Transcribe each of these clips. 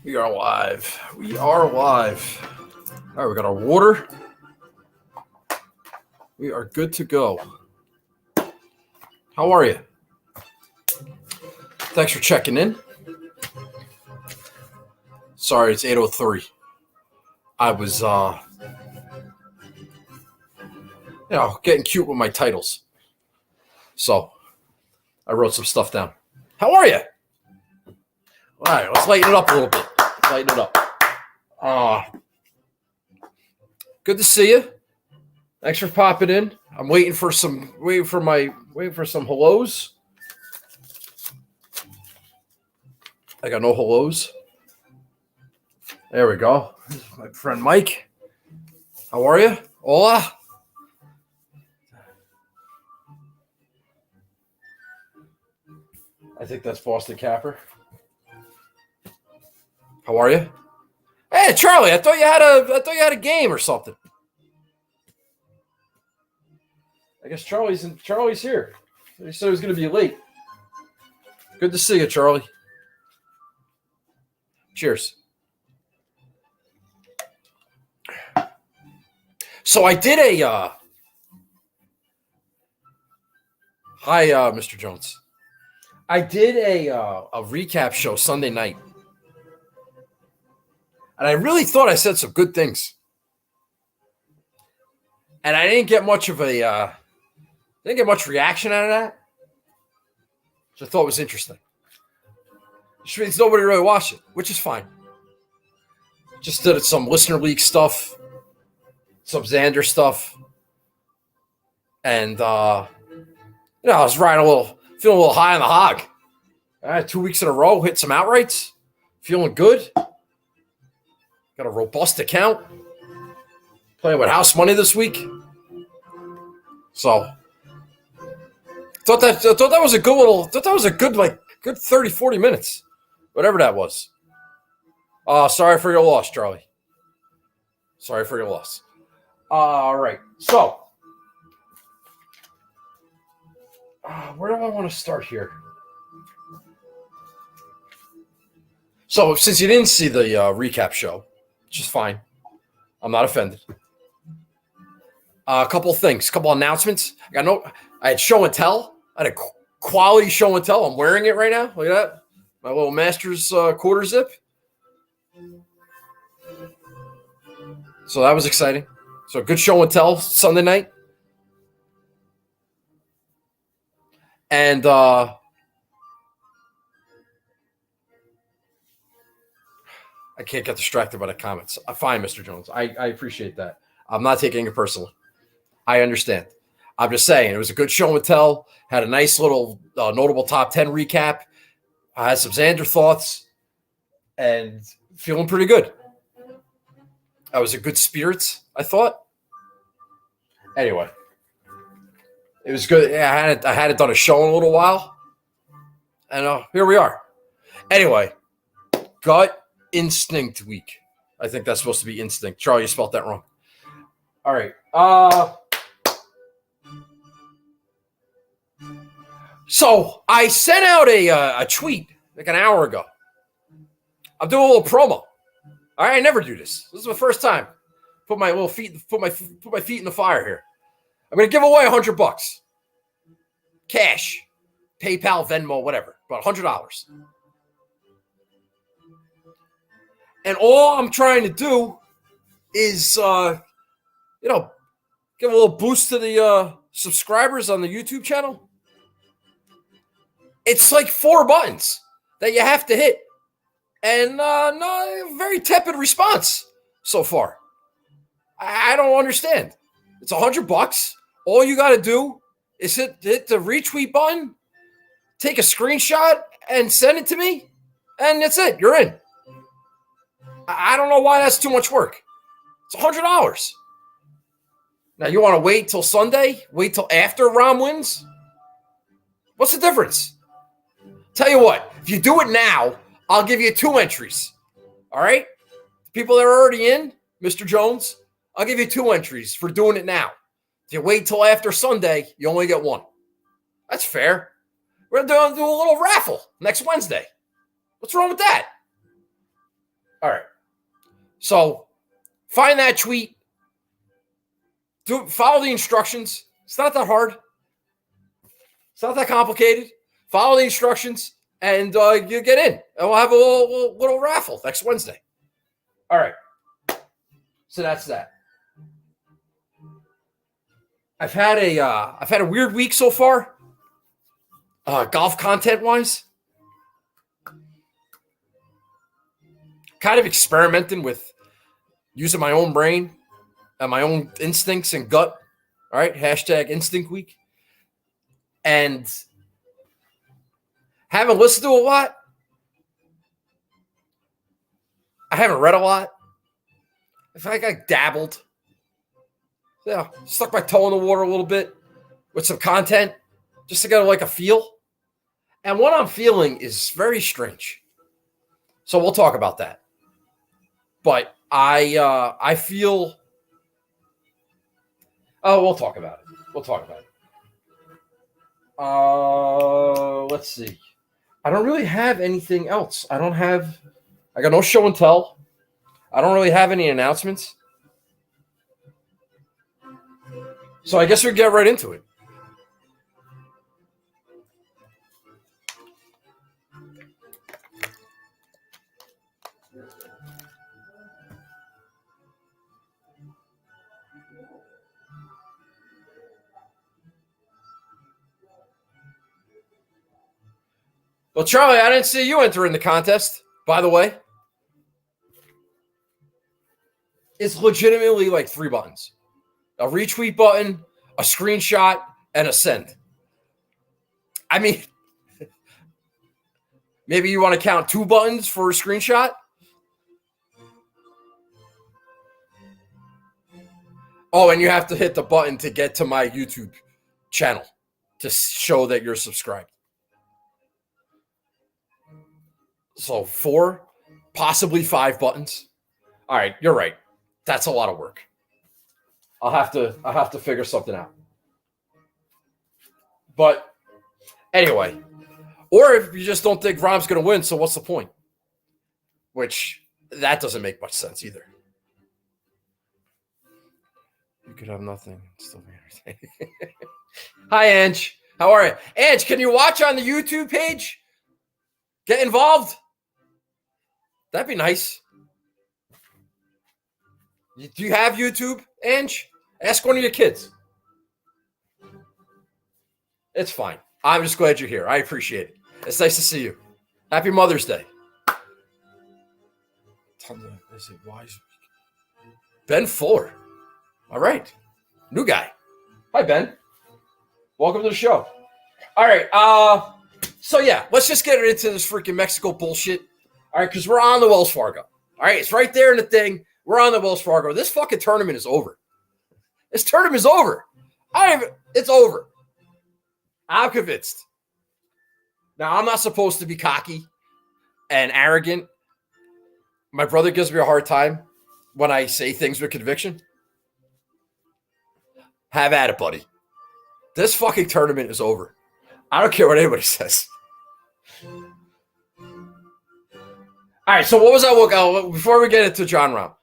We are live. We are live. All right, we got our water. We are good to go. How are you? Thanks for checking in. Sorry, it's 8:03. I was, getting cute with my titles. So I wrote some stuff down. How are you? All right, let's lighten it up a little bit. Lighten it up. Good to see you. Thanks for popping in. I'm waiting for some hellos. I got no hellos. There we go. My friend Mike. How are you? Hola. I think that's Boston Capper. How are you? Hey, Charlie, I thought you had a game or something. I guess Charlie's here. He said he was going to be late. Good to see you, Charlie. Cheers. So I did a hi, Mr. Jones. I did a recap show Sunday night. And I really thought I said some good things. And I didn't get much of reaction out of that. Which I thought was interesting. Which means nobody really watched it, which is fine. Just did some listener league stuff, some Xander stuff. And I was feeling a little high on the hog. All right, 2 weeks in a row, hit some outrights. Feeling good. Got a robust account. Playing with house money this week. So thought that was a good 30, 40 minutes. Whatever that was. Sorry for your loss, Charlie. Sorry for your loss. All right. So where do I want to start here? So since you didn't see the recap show, which is fine. I'm not offended. A couple of things, couple announcements. I had show and tell. I had a quality show and tell. I'm wearing it right now. Look at that. My little Masters quarter zip. So that was exciting. So good show and tell Sunday night. And I can't get distracted by the comments. Fine, Mr. Jones. I appreciate that. I'm not taking it personally. I understand. I'm just saying it was a good show and tell. Had a nice little notable top 10 recap. I had some Xander thoughts and feeling pretty good. I was in good spirits, I thought. Anyway, it was good. Yeah, I hadn't done a show in a little while. And here we are. Anyway, gut instinct week. I think that's supposed to be instinct. Charlie, you spelled that wrong. All right. So I sent out a tweet like an hour ago. I'm doing a little promo. All right, I never do this. This is my first time. Put my feet in the fire here. I'm gonna give away $100, cash, PayPal, Venmo, whatever, about $100. And all I'm trying to do is, give a little boost to the subscribers on the YouTube channel. It's like 4 buttons that you have to hit. And no, very tepid response so far. I don't understand. It's $100. All you got to do is hit the retweet button, take a screenshot, and send it to me. And that's it. You're in. I don't know why that's too much work. It's $100. Now, you want to wait till Sunday? Wait till after Rahm wins? What's the difference? Tell you what, if you do it now, I'll give you 2 entries. All right? People that are already in, Mr. Jones, I'll give you 2 entries for doing it now. If you wait till after Sunday, you only get 1. That's fair. We're going to do a little raffle next Wednesday. What's wrong with that? All right. So find that tweet. Follow the instructions. It's not that hard. It's not that complicated. Follow the instructions, and you get in. And we'll have a little raffle next Wednesday. All right. So that's that. I've had a weird week so far. Golf content wise, kind of experimenting with using my own brain and my own instincts and gut. All right, hashtag Instinct Week, and haven't listened to a lot. I haven't read a lot. I feel like I dabbled. Yeah, stuck my toe in the water a little bit with some content just to get like a feel. And what I'm feeling is very strange. So we'll talk about that. But I feel. Oh, we'll talk about it. We'll talk about it. Let's see. I don't really have anything else. I got no show and tell. I don't really have any announcements. So I guess we get right into it. Well, Charlie, I didn't see you enter in the contest, by the way. It's legitimately like 3 buttons. A retweet button, a screenshot, and a send. I mean, maybe you want to count 2 buttons for a screenshot? Oh, and you have to hit the button to get to my YouTube channel to show that you're subscribed. So 4, possibly 5 buttons. All right, you're right. That's a lot of work. I'll have to figure something out. But anyway, or if you just don't think Rahm's going to win, so what's the point? Which that doesn't make much sense either. You could have nothing. Still be entertaining. Hi, Ange. How are you? Ange, can you watch on the YouTube page? Get involved. That'd be nice. Do you have YouTube, Ange? Ask one of your kids. It's fine. I'm just glad you're here. I appreciate it. It's nice to see you. Happy Mother's Day. Ben Fuller. All right. New guy. Hi, Ben. Welcome to the show. All right. So, yeah, let's just get into this freaking Mexico bullshit. All right, because we're on the Wells Fargo. All right, it's right there in the thing. We're on the Wells Fargo. This fucking tournament is over. This tournament is over. It's over. I'm convinced. Now, I'm not supposed to be cocky and arrogant. My brother gives me a hard time when I say things with conviction. Have at it, buddy. This fucking tournament is over. I don't care what anybody says. All right, so what was I looking before we get into Jon Rahm?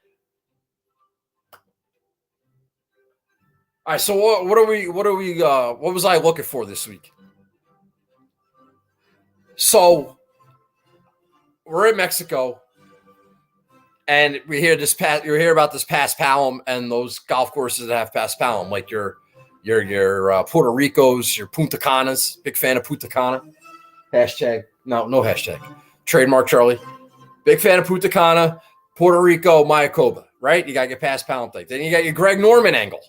All right, so what was I looking for this week? So we're in Mexico, and you hear about this Pass Palom and those golf courses that have Pass Palom, like your Puerto Ricos, your Punta Canas. Big fan of Punta Cana. Hashtag no hashtag. Trademark Charlie. Big fan of Punta Cana, Puerto Rico, Mayakoba. Right? You got your Pass Palom thing. Then you got your Greg Norman angle.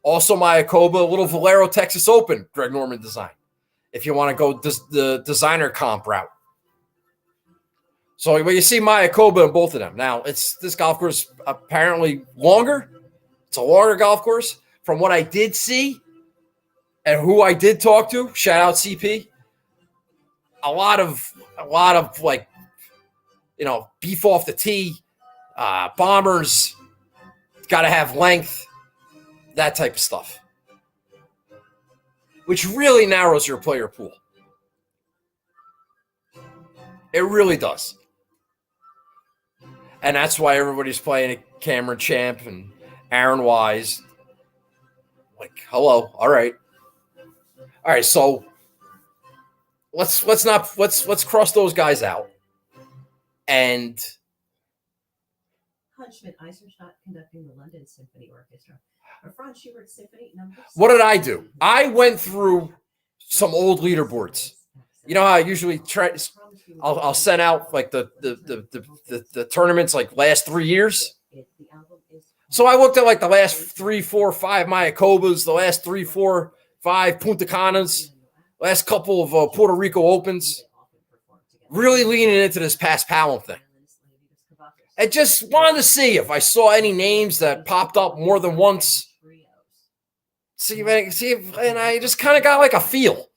Also Mayakoba, little Valero Texas Open, Greg Norman design. If you want to go the designer comp route. So you see Mayakoba in both of them. Now, this golf course apparently longer. It's a longer golf course. From what I did see and who I did talk to, shout out CP, a lot of like, beef off the tee, bombers, got to have length, that type of stuff, which really narrows your player pool. It really does. And that's why everybody's playing Cameron Champ and Aaron Wise. Like, hello, all right. So let's cross those guys out. And Schmidt Eisenstadt conducting the London Symphony Orchestra. Franz Schubert Symphony number 6. What did I do? I went through some old leaderboards. You know how I usually try. I'll send out like the tournaments like last 3 years. So I looked at like the last 3, 4, 5 Mayakobas, the last 3, 4, 5 Punta Canas, last couple of Puerto Rico Opens. Really leaning into this past Palom thing. I just wanted to see if I saw any names that popped up more than once. See if, and I just kind of got like a feel.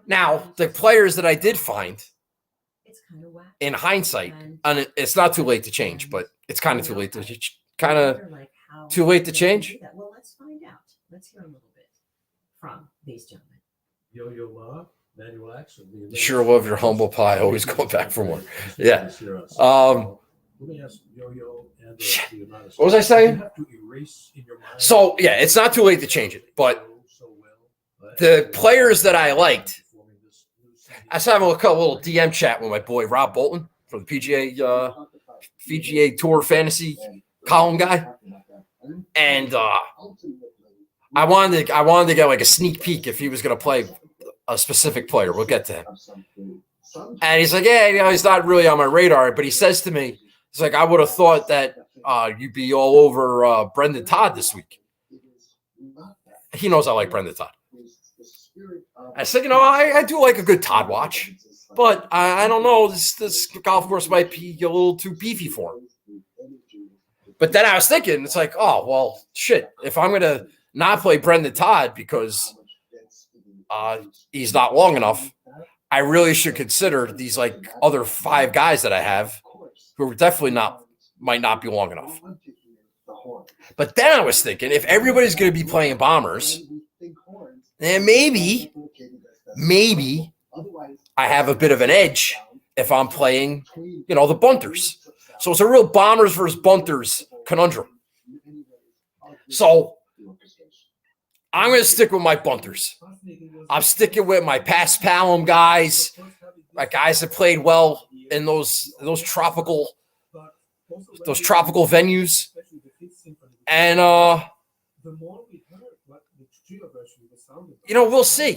Now, the players that I did find, in hindsight, and it's not too late to change, but it's kind of too late to change. Well, let's find out. Let's hear a little bit from these gentlemen. Yo-Yo Ma, Manuel Action. Sure love your humble pie. Always go back for more. Yeah. Let me ask Yo-Yo and what was I saying? So, yeah, it's not too late to change it, but the players that I liked, I was having a little DM chat with my boy Rob Bolton from the PGA Tour Fantasy column guy, and I wanted to get like a sneak peek if he was going to play a specific player. We'll get to him, and he's like, yeah, he's not really on my radar, but he says to me, he's like, I would have thought that you'd be all over Brendan Todd this week. He knows I like Brendan Todd. I said, I do like a good Todd watch, but I don't know. This golf course might be a little too beefy for him. But then I was thinking, it's like, oh, well, shit. If I'm going to not play Brendan Todd because he's not long enough, I really should consider these like other 5 guys that I have who are definitely might not be long enough. But then I was thinking, if everybody's going to be playing Bombers, then maybe I have a bit of an edge if I'm playing, the bunters. So it's a real Bombers versus bunters conundrum. So I'm going to stick with my bunters. I'm sticking with my past Palom guys, my guys that played well in those tropical venues. And we'll see.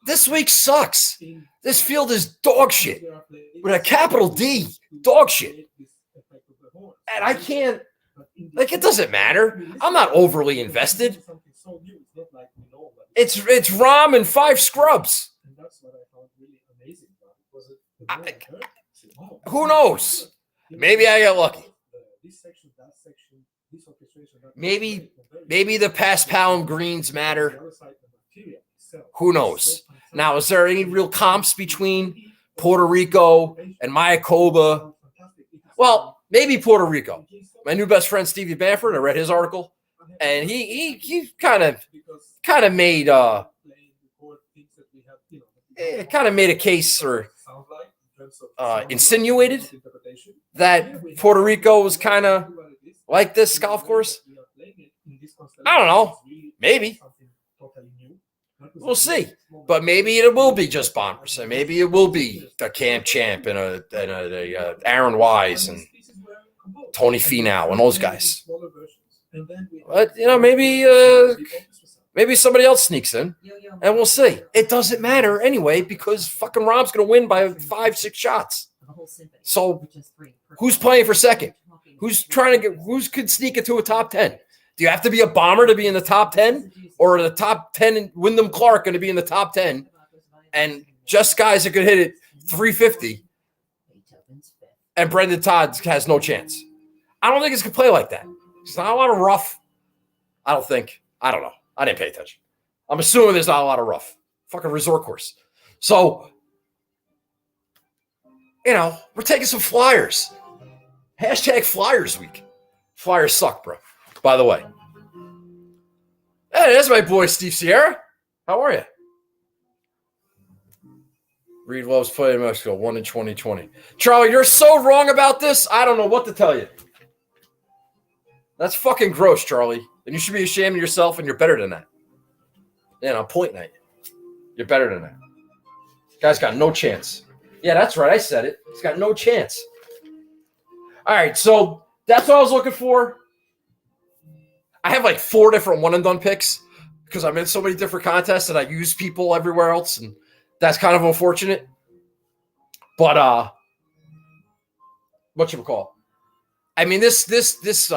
This week sucks. This field is dog shit. With a capital D, dog shit. And I can't, it doesn't matter. I'm not overly invested. It's Rahm and 5 scrubs. Who knows? Maybe I get lucky. Maybe the past Palom greens matter. Who knows? Now, is there any real comps between Puerto Rico and Mayakoba? Well, maybe Puerto Rico. My new best friend Stevie Bamford, I read his article, and he kind of made a case or insinuated that Puerto Rico was kind of like this golf course. I don't know. Maybe. We'll see. But maybe it will be just Bombers. And maybe it will be the Cam Champ and a Aaron Wise and Tony Finau and those guys. But, maybe somebody else sneaks in. And we'll see. It doesn't matter anyway because fucking Rahm's going to win by 5-6 shots. So who's playing for second? Who's could sneak into a top 10? Do you have to be a Bomber to be in the top 10? Or the top 10 and Wyndham Clark going to be in the top 10? And just guys that could hit it 350. And Brendan Todd has no chance. I don't think it's going to play like that. There's not a lot of rough. I don't think. I don't know. I didn't pay attention. I'm assuming there's not a lot of rough. Fucking resort course. So, we're taking some flyers. Hashtag Flyers Week. Flyers suck, bro. By the way. Hey, that's my boy Steve Sierra. How are you? Reed loves playing in Mexico. Won in 2020. Charlie, you're so wrong about this. I don't know what to tell you. That's fucking gross, Charlie. And you should be ashamed of yourself, and you're better than that. Yeah, I'm pointing at you. You're better than that. Guy's got no chance. Yeah, that's right. I said it. He's got no chance. All right, so that's what I was looking for. I have like 4 different one-and-done picks because I'm in so many different contests and I use people everywhere else, and that's kind of unfortunate. But whatchamacallit? I mean, this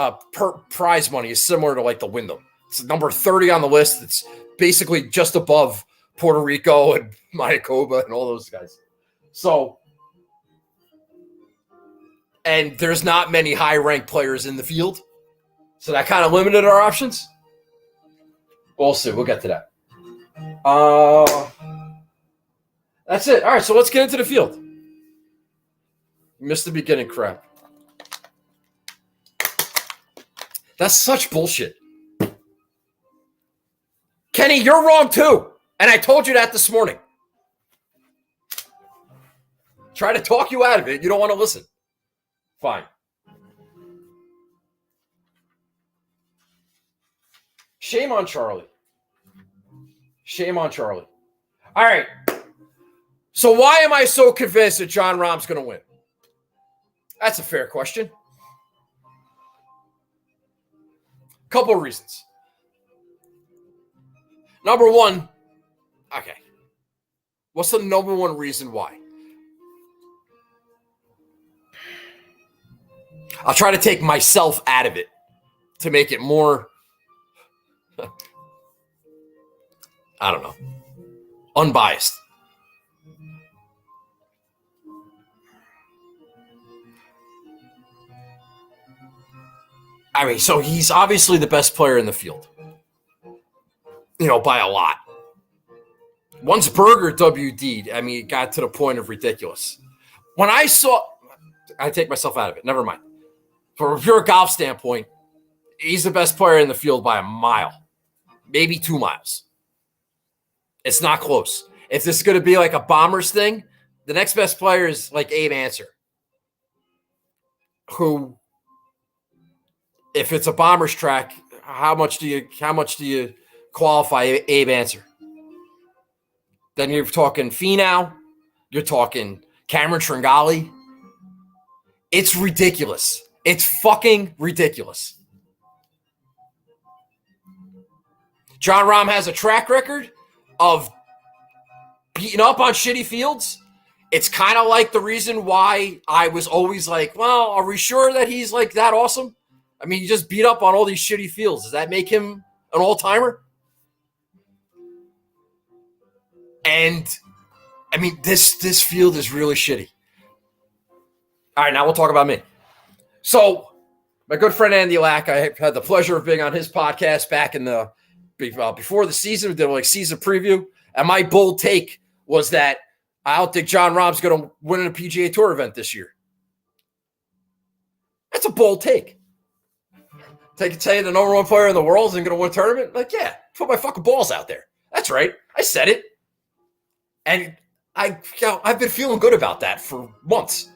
prize money is similar to like the Wyndham. It's number 30 on the list. It's basically just above Puerto Rico and Mayakoba and all those guys. So, and there's not many high-ranked players in the field. So that kind of limited our options. We'll see. We'll get to that. That's it. All right, so let's get into the field. Missed the beginning crap. That's such bullshit. Kenny, you're wrong too. And I told you that this morning. Try to talk you out of it. You don't want to listen. Fine. Shame on Charlie. Shame on Charlie. All right. So why am I so convinced that Jon Rahm's going to win? That's a fair question. Couple of reasons. Number one, okay. What's the number one reason why? I'll try to take myself out of it to make it more, I don't know, unbiased. I mean, so he's obviously the best player in the field. You know, by a lot. Once Berger WD'd, I mean, it got to the point of ridiculous. When I saw, I take myself out of it. Never mind. From a pure golf standpoint, he's the best player in the field by a mile, maybe 2 miles. It's not close. If this is going to be like a Bombers thing, the next best player is like Abe Answer, who, if it's a Bombers track, how much do you qualify Abe Answer? Then you're talking Finau, you're talking Cameron Tringali. It's ridiculous. It's fucking ridiculous. Jon Rahm has a track record of beating up on shitty fields. It's kind of like the reason why I was always like, well, are we sure that he's like that awesome? I mean, he just beat up on all these shitty fields. Does that make him an all-timer? And, I mean, this field is really shitty. All right, now we'll talk about me. So, my good friend Andy Lack, I had the pleasure of being on his podcast back in the before the season. We did like season preview, and my bold take was that I don't think Jon Rahm's going to win a PGA Tour event this year. That's a bold take. Take a tell you the number one player in the world isn't going to win a tournament? Like, yeah, put my fucking balls out there. That's right. I said it. And I've been feeling good about that for months.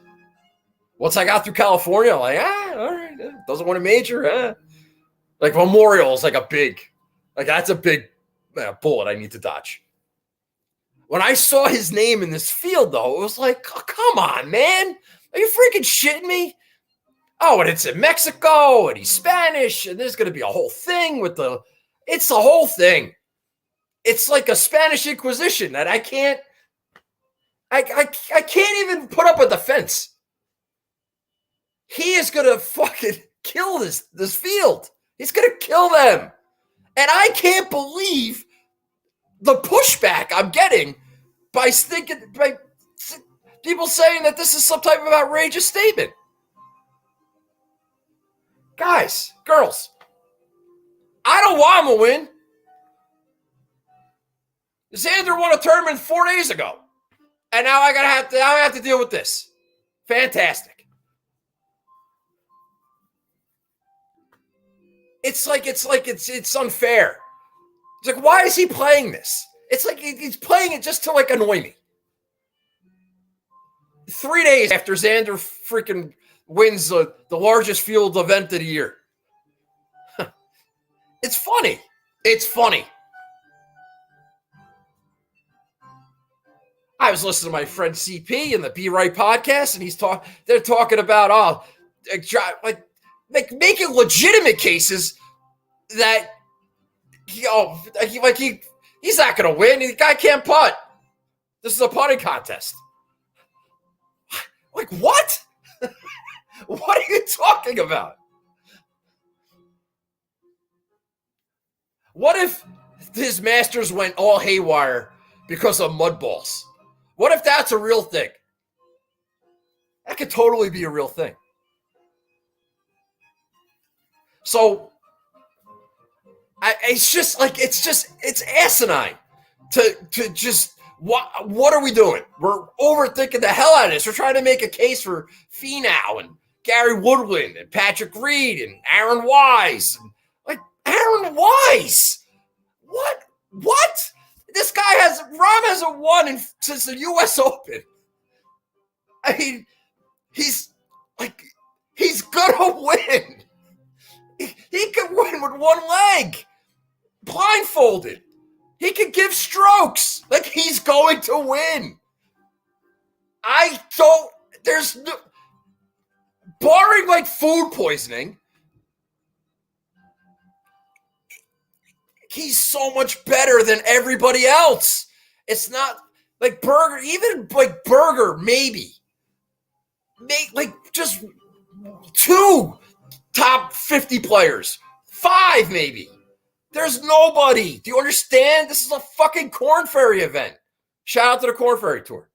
Once I got through California, I'm like, all right, doesn't win a major. Like Memorial is like that's a big bullet I need to dodge. When I saw his name in this field, though, it was like, oh, come on, man. Are you freaking shitting me? Oh, and it's in Mexico, and he's Spanish, and there's going to be a whole thing it's the whole thing. It's like a Spanish Inquisition that I can't even put up a defense. He is going to fucking kill this field. He's going to kill them. And I can't believe the pushback I'm getting by people saying that this is some type of outrageous statement. Guys, girls, I don't want him to win. Xander won a tournament 4 days ago. And now I have to deal with this. Fantastic. It's unfair. It's like, why is he playing this? It's like he's playing it just to like annoy me. 3 days after Xander freaking wins the largest field event of the year. It's funny. It's funny. I was listening to my friend CP in the Be Right podcast, and they're talking about making legitimate cases that he's not going to win. The guy can't putt. This is a putting contest. Like, what? What are you talking about? What if his Masters went all haywire because of mud balls? What if that's a real thing? That could totally be a real thing. So it's asinine to just what are we doing? We're overthinking the hell out of this. We're trying to make a case for Finau and Gary Woodland and Patrick Reed and Aaron Wise. Like, Aaron Wise? What? This guy Rahm hasn't won since the U.S. Open. I mean, he's gonna win. He could win with one leg, blindfolded. He could give strokes. Like, he's going to win. Barring like food poisoning, he's so much better than everybody else. It's not like Berger, even like Berger, maybe like just 2 top 50 players, 5 maybe. There's nobody. Do you understand? This is a fucking Corn Ferry event. Shout out to the Corn Ferry Tour.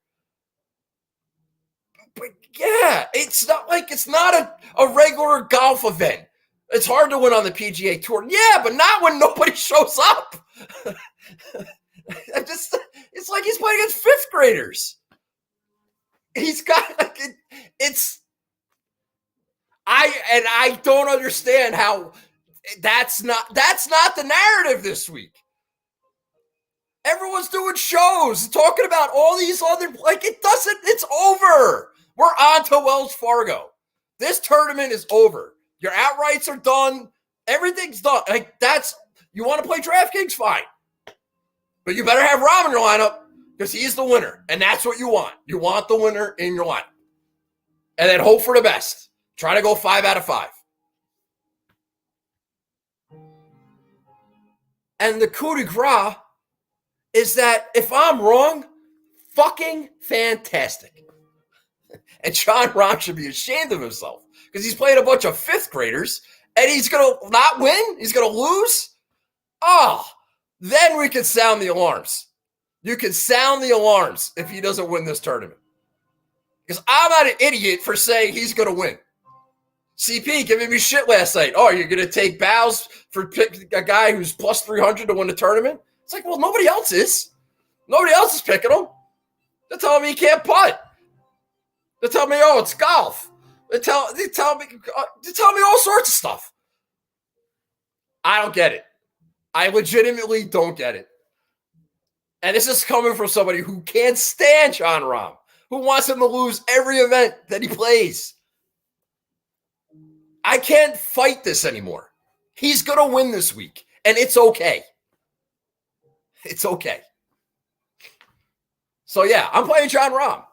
But yeah, it's not a regular golf event. It's hard to win on the PGA Tour. Yeah, but not when nobody shows up. It's like he's playing against 5th graders. He's got I don't understand how that's not the narrative this week. Everyone's doing shows talking about all these other, it's over. We're on to Wells Fargo. This tournament is over. Your outrights are done. Everything's done. You want to play DraftKings? Fine. But you better have Rahm in your lineup because he's the winner. And that's what you want. You want the winner in your lineup. And then hope for the best. Try to go 5 out of 5. And the coup de grace is that if I'm wrong, fucking fantastic. And Jon Rahm should be ashamed of himself because he's playing a bunch of 5th graders and he's going to not win. He's going to lose. Oh, then we can sound the alarms. You can sound the alarms if he doesn't win this tournament. Because I'm not an idiot for saying he's going to win. CP giving me shit last night. Oh, you're going to take bows for pick a guy who's plus 300 to win the tournament? It's like, well, nobody else is. Nobody else is picking him. They're telling me he can't putt. They're telling me, oh, it's golf. They tell me all sorts of stuff. I don't get it. I legitimately don't get it. And this is coming from somebody who can't stand Jon Rahm, who wants him to lose every event that he plays. I can't fight this anymore. He's going to win this week, and it's okay. It's okay. So, yeah, I'm playing Jon Rahm.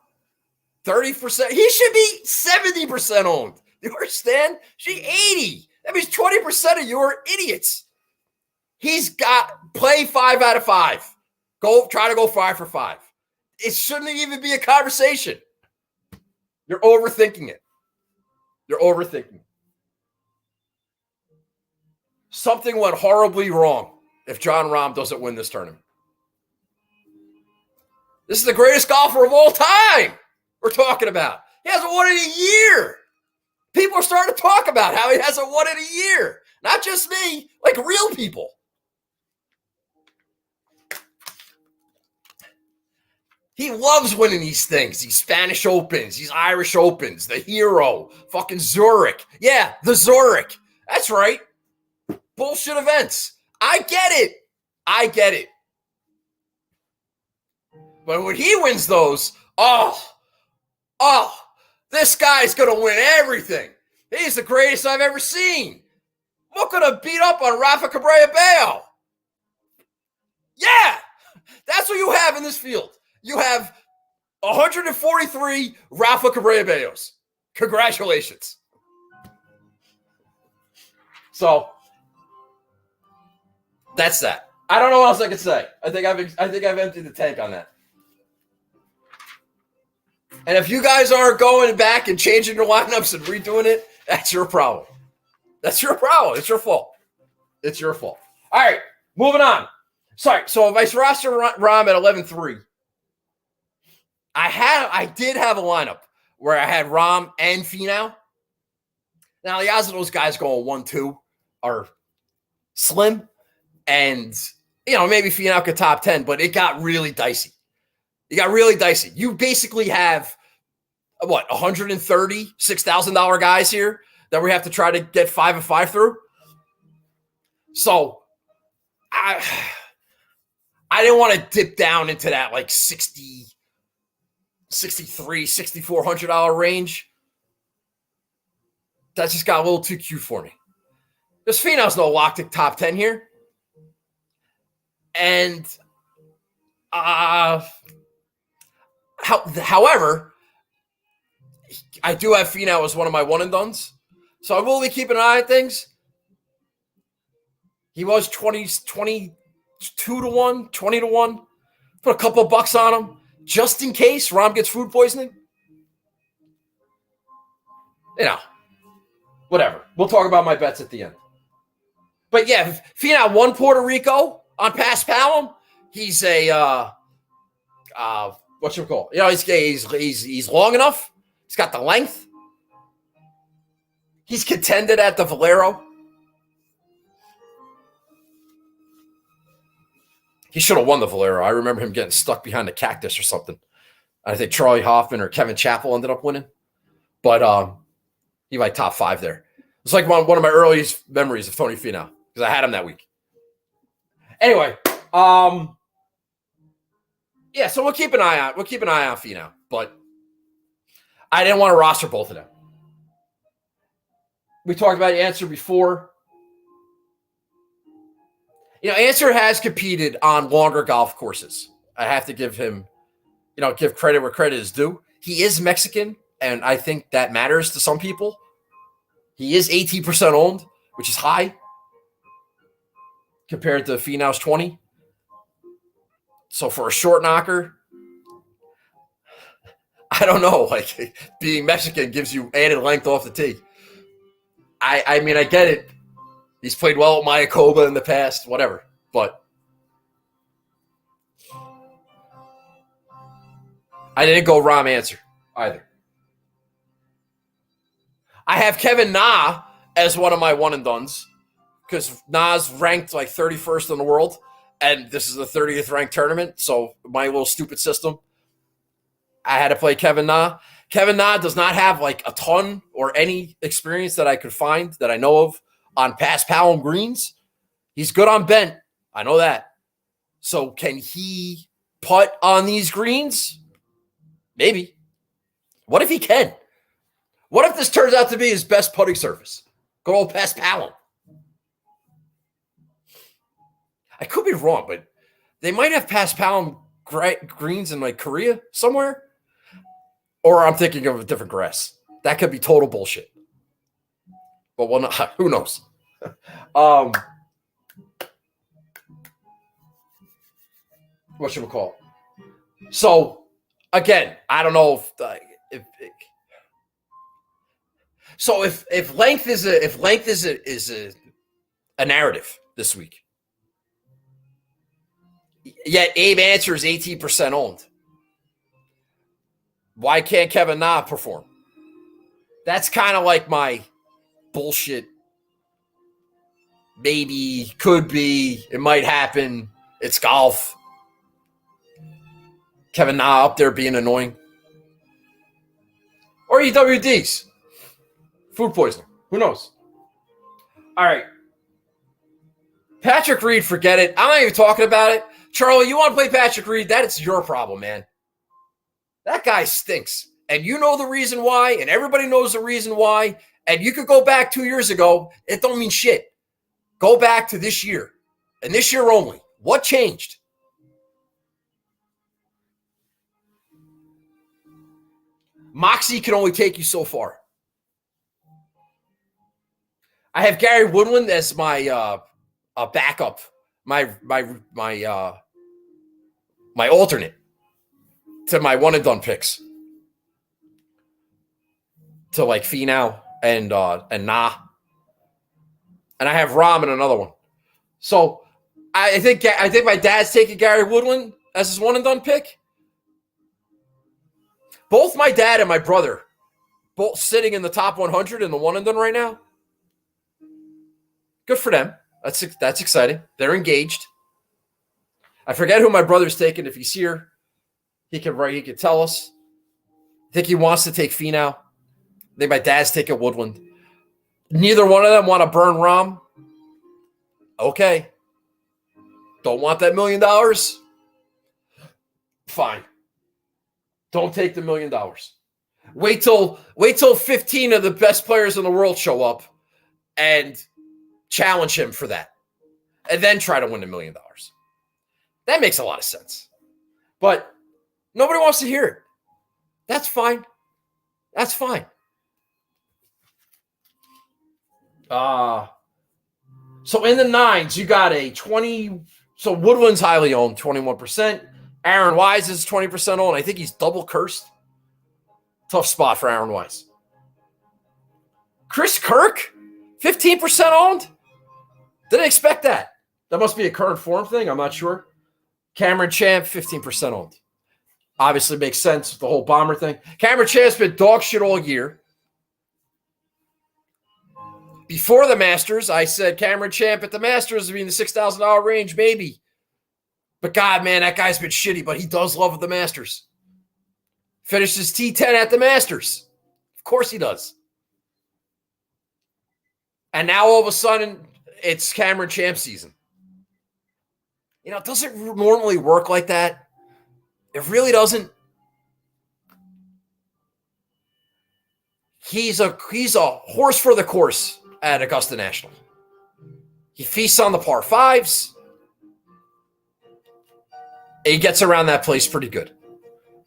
30%. He should be 70% owned. You understand? She 80. That means 20% of you are idiots. He's got play 5 out of 5. Try to go 5 for 5. It shouldn't even be a conversation. You're overthinking it. You're overthinking it. Something went horribly wrong if Jon Rahm doesn't win this tournament. This is the greatest golfer of all time we're talking about. He hasn't won in a year. People are starting to talk about how he hasn't won in a year. Not just me, like real people. He loves winning these things. These Spanish Opens, these Irish Opens, the Hero, fucking Zurich. Yeah, the Zurich. That's right. Bullshit events. I get it. But when he wins those, oh, Oh, this guy's going to win everything. He's the greatest I've ever seen. Look at him beat up on Rafa Cabrera-Bello. Yeah, that's what you have in this field. You have 143 Rafa Cabrera-Bellos. Congratulations. So that's that. I don't know what else I can say. I think I've emptied the tank on that. And if you guys are going back and changing your lineups and redoing it, that's your problem. That's your problem. It's your fault. It's your fault. All right, moving on. Sorry. So if I roster Rahm at 11-3, I did have a lineup where I had Rahm and Finau. Now the odds of those guys going 1-2 are slim, and maybe Finau could top 10, but it got really dicey. It got really dicey. You basically have what, $130 $6,000 guys here that we have to try to get 5 of 5 through. So I didn't want to dip down into that like $60, $63, $6,400 range. That just got a little too cute for me. Because Finau's no lock to top 10 here. And however, I do have Finau as one of my one and dones. So I will be keeping an eye on things. He was 22-1, 20-1. Put a couple of bucks on him just in case Rahm gets food poisoning. Whatever. We'll talk about my bets at the end. But yeah, Finau won Puerto Rico on Paspalum. He's a what's it called? He's long enough. He's got the length. He's contended at the Valero. He should have won the Valero. I remember him getting stuck behind the cactus or something. I think Charlie Hoffman or Kevin Chappell ended up winning. But he like top 5 there. It's like one of my earliest memories of Tony Finau because I had him that week. Anyway, yeah, so we'll keep an eye on Finau, but I didn't want to roster both of them. We talked about Answer before. Answer has competed on longer golf courses. I have to give him, give credit where credit is due. He is Mexican, and I think that matters to some people. He is 18% owned, which is high compared to Finau's 20. So for a short knocker, I don't know. Like, being Mexican gives you added length off the tee. I mean, I get it. He's played well at Mayakoba in the past, whatever. But I didn't go Rahm Answer either. I have Kevin Na as one of my one and dones because Na's ranked like 31st in the world, and this is the 30th ranked tournament. So my little stupid system, I had to play Kevin Na. Kevin Na does not have like a ton or any experience that I could find that I know of on Paspalum greens. He's good on bent. I know that. So can he putt on these greens? Maybe. What if he can? What if this turns out to be his best putting surface? Good old Paspalum. I could be wrong, but they might have Paspalum greens in like Korea somewhere. Or I'm thinking of a different grass. That could be total bullshit. But well, not, who knows? What should we call it? So again, I don't know if length is a narrative this week. Yet Abe Answer is 18% owned. Why can't Kevin Na perform? That's kind of like my bullshit. Maybe, could be, it might happen. It's golf. Kevin Na up there being annoying. Or EWDs. Food poisoning. Who knows? All right. Patrick Reed, forget it. I'm not even talking about it. Charlie, you want to play Patrick Reed? That is your problem, man. That guy stinks. And you know the reason why, and everybody knows the reason why. And you could go back 2 years ago. It don't mean shit. Go back to this year, and this year only. What changed? Moxie can only take you so far. I have Gary Woodland as my backup, my alternate to my one and done picks. To like Finau and Nah. And I have Rahm in another one. So I think my dad's taking Gary Woodland as his one and done pick. Both my dad and my brother, both sitting in the top 100 in the one and done right now. Good for them. That's exciting. They're engaged. I forget who my brother's taking. If he's here, he can tell us. I think he wants to take Finau. I think my dad's taking Woodland. Neither one of them want to burn Rahm. Okay. Don't want that $1 million? Fine. Don't take the $1 million. Wait till 15 of the best players in the world show up and challenge him for that. And then try to win $1 million. That makes a lot of sense. But nobody wants to hear it. That's fine. That's fine. So in the nines, you got a 20. So Woodland's highly owned, 21%. Aaron Wise is 20% owned. I think he's double cursed. Tough spot for Aaron Wise. Chris Kirk, 15% owned. Didn't expect that. That must be a current form thing. I'm not sure. Cameron Champ, 15% owned. Obviously makes sense with the whole bomber thing. Cameron Champ's been dog shit all year. Before the Masters, I said Cameron Champ at the Masters would be in the $6,000 range, maybe. But God, man, that guy's been shitty, but he does love the Masters. Finished his T10 at the Masters. Of course he does. And now all of a sudden, it's Cameron Champ season. You know, it doesn't normally work like that. It really doesn't. He's a horse for the course at Augusta National. He feasts on the par fives. He gets around that place pretty good.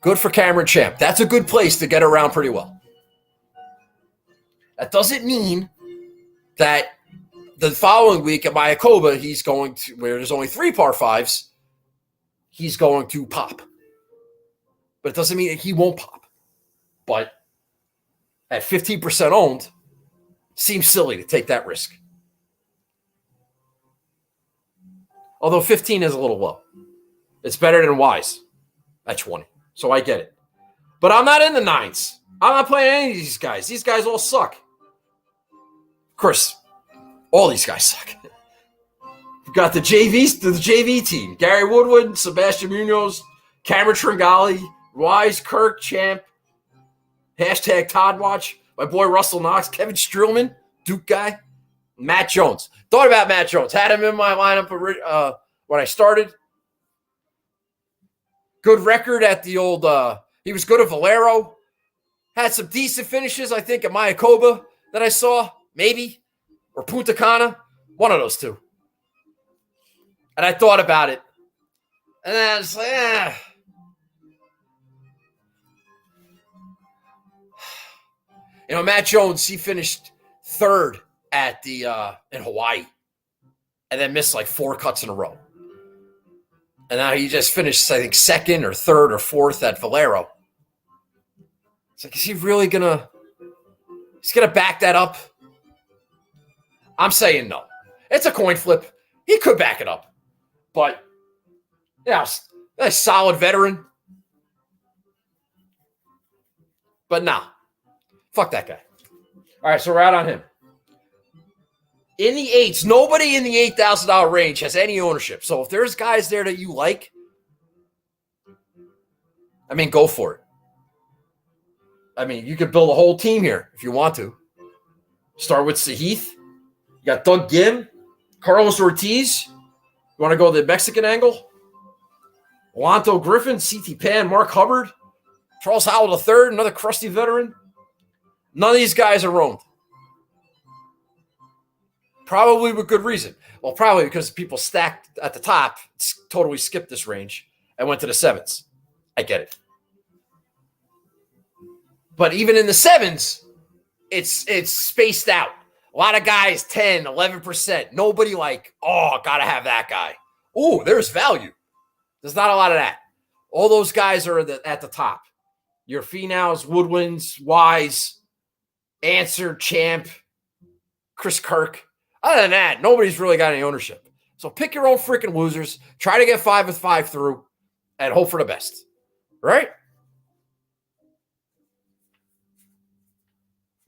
Good for Cameron Champ. That's a good place to get around pretty well. That doesn't mean that the following week at Mayakoba, he's going to, where there's only 3 par fives, he's going to pop. But it doesn't mean that he won't pop. But at 15% owned, seems silly to take that risk. Although 15 is a little low. It's better than Wise at 20. So I get it. But I'm not in the nines. I'm not playing any of these guys. These guys all suck. Of course, all these guys suck. We've got the JV team. Gary Woodward, Sebastian Munoz, Cameron Tringali, Wise, Kirk, Champ, hashtag Todd Watch, my boy Russell Knox, Kevin Streelman, Duke guy, Matt Jones. Thought about Matt Jones. Had him in my lineup when I started. Good record at the old, he was good at Valero. Had some decent finishes, I think, at Mayakoba that I saw, maybe. Or Punta Cana. One of those two. And I thought about it. And then I was like, You know, Matt Jones, he finished third at the in Hawaii. And then missed like 4 cuts in a row. And now he just finished, I think, second or third or fourth at Valero. It's like, is he really gonna back that up? I'm saying no. It's a coin flip. He could back it up. But, yeah, a solid veteran. But nah. Fuck that guy. All right, so we're out on him. In the eights, nobody in the $8,000 range has any ownership. So if there's guys there that you like, I mean, go for it. I mean, you could build a whole team here if you want to. Start with Sahith. You got Doug Gim, Carlos Ortiz. You want to go the Mexican angle? Alonto Griffin, CT Pan, Mark Hubbard, Charles Howell III, another crusty veteran. None of these guys are owned. Probably with good reason. Well, probably because people stacked at the top totally skipped this range and went to the sevens. I get it. But even in the sevens, it's spaced out. A lot of guys, 10, 11%. Nobody like, oh, got to have that guy. Oh, there's value. There's not a lot of that. All those guys are at the top. Your Finaus, Woodwinds, Wise, Answer, Champ, Chris Kirk. Other than that, nobody's really got any ownership. So pick your own freaking losers. Try to get 5 with 5 through and hope for the best. Right?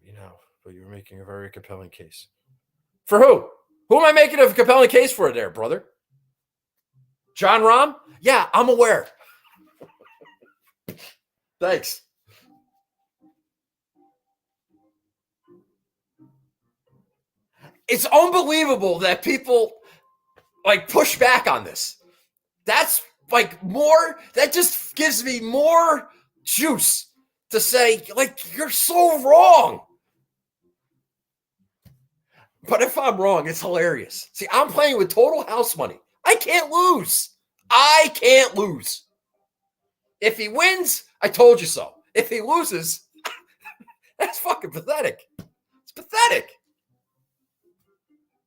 You know, but you're making a very compelling case. For who? Who am I making a compelling case for there, brother? Jon Rahm? Yeah, I'm aware. Thanks. It's unbelievable that people like push back on this. That's like more, that just gives me more juice to say, like, you're so wrong. But if I'm wrong, it's hilarious. See, I'm playing with total house money. I can't lose. I can't lose. If he wins, I told you so. If he loses, that's fucking pathetic. It's pathetic.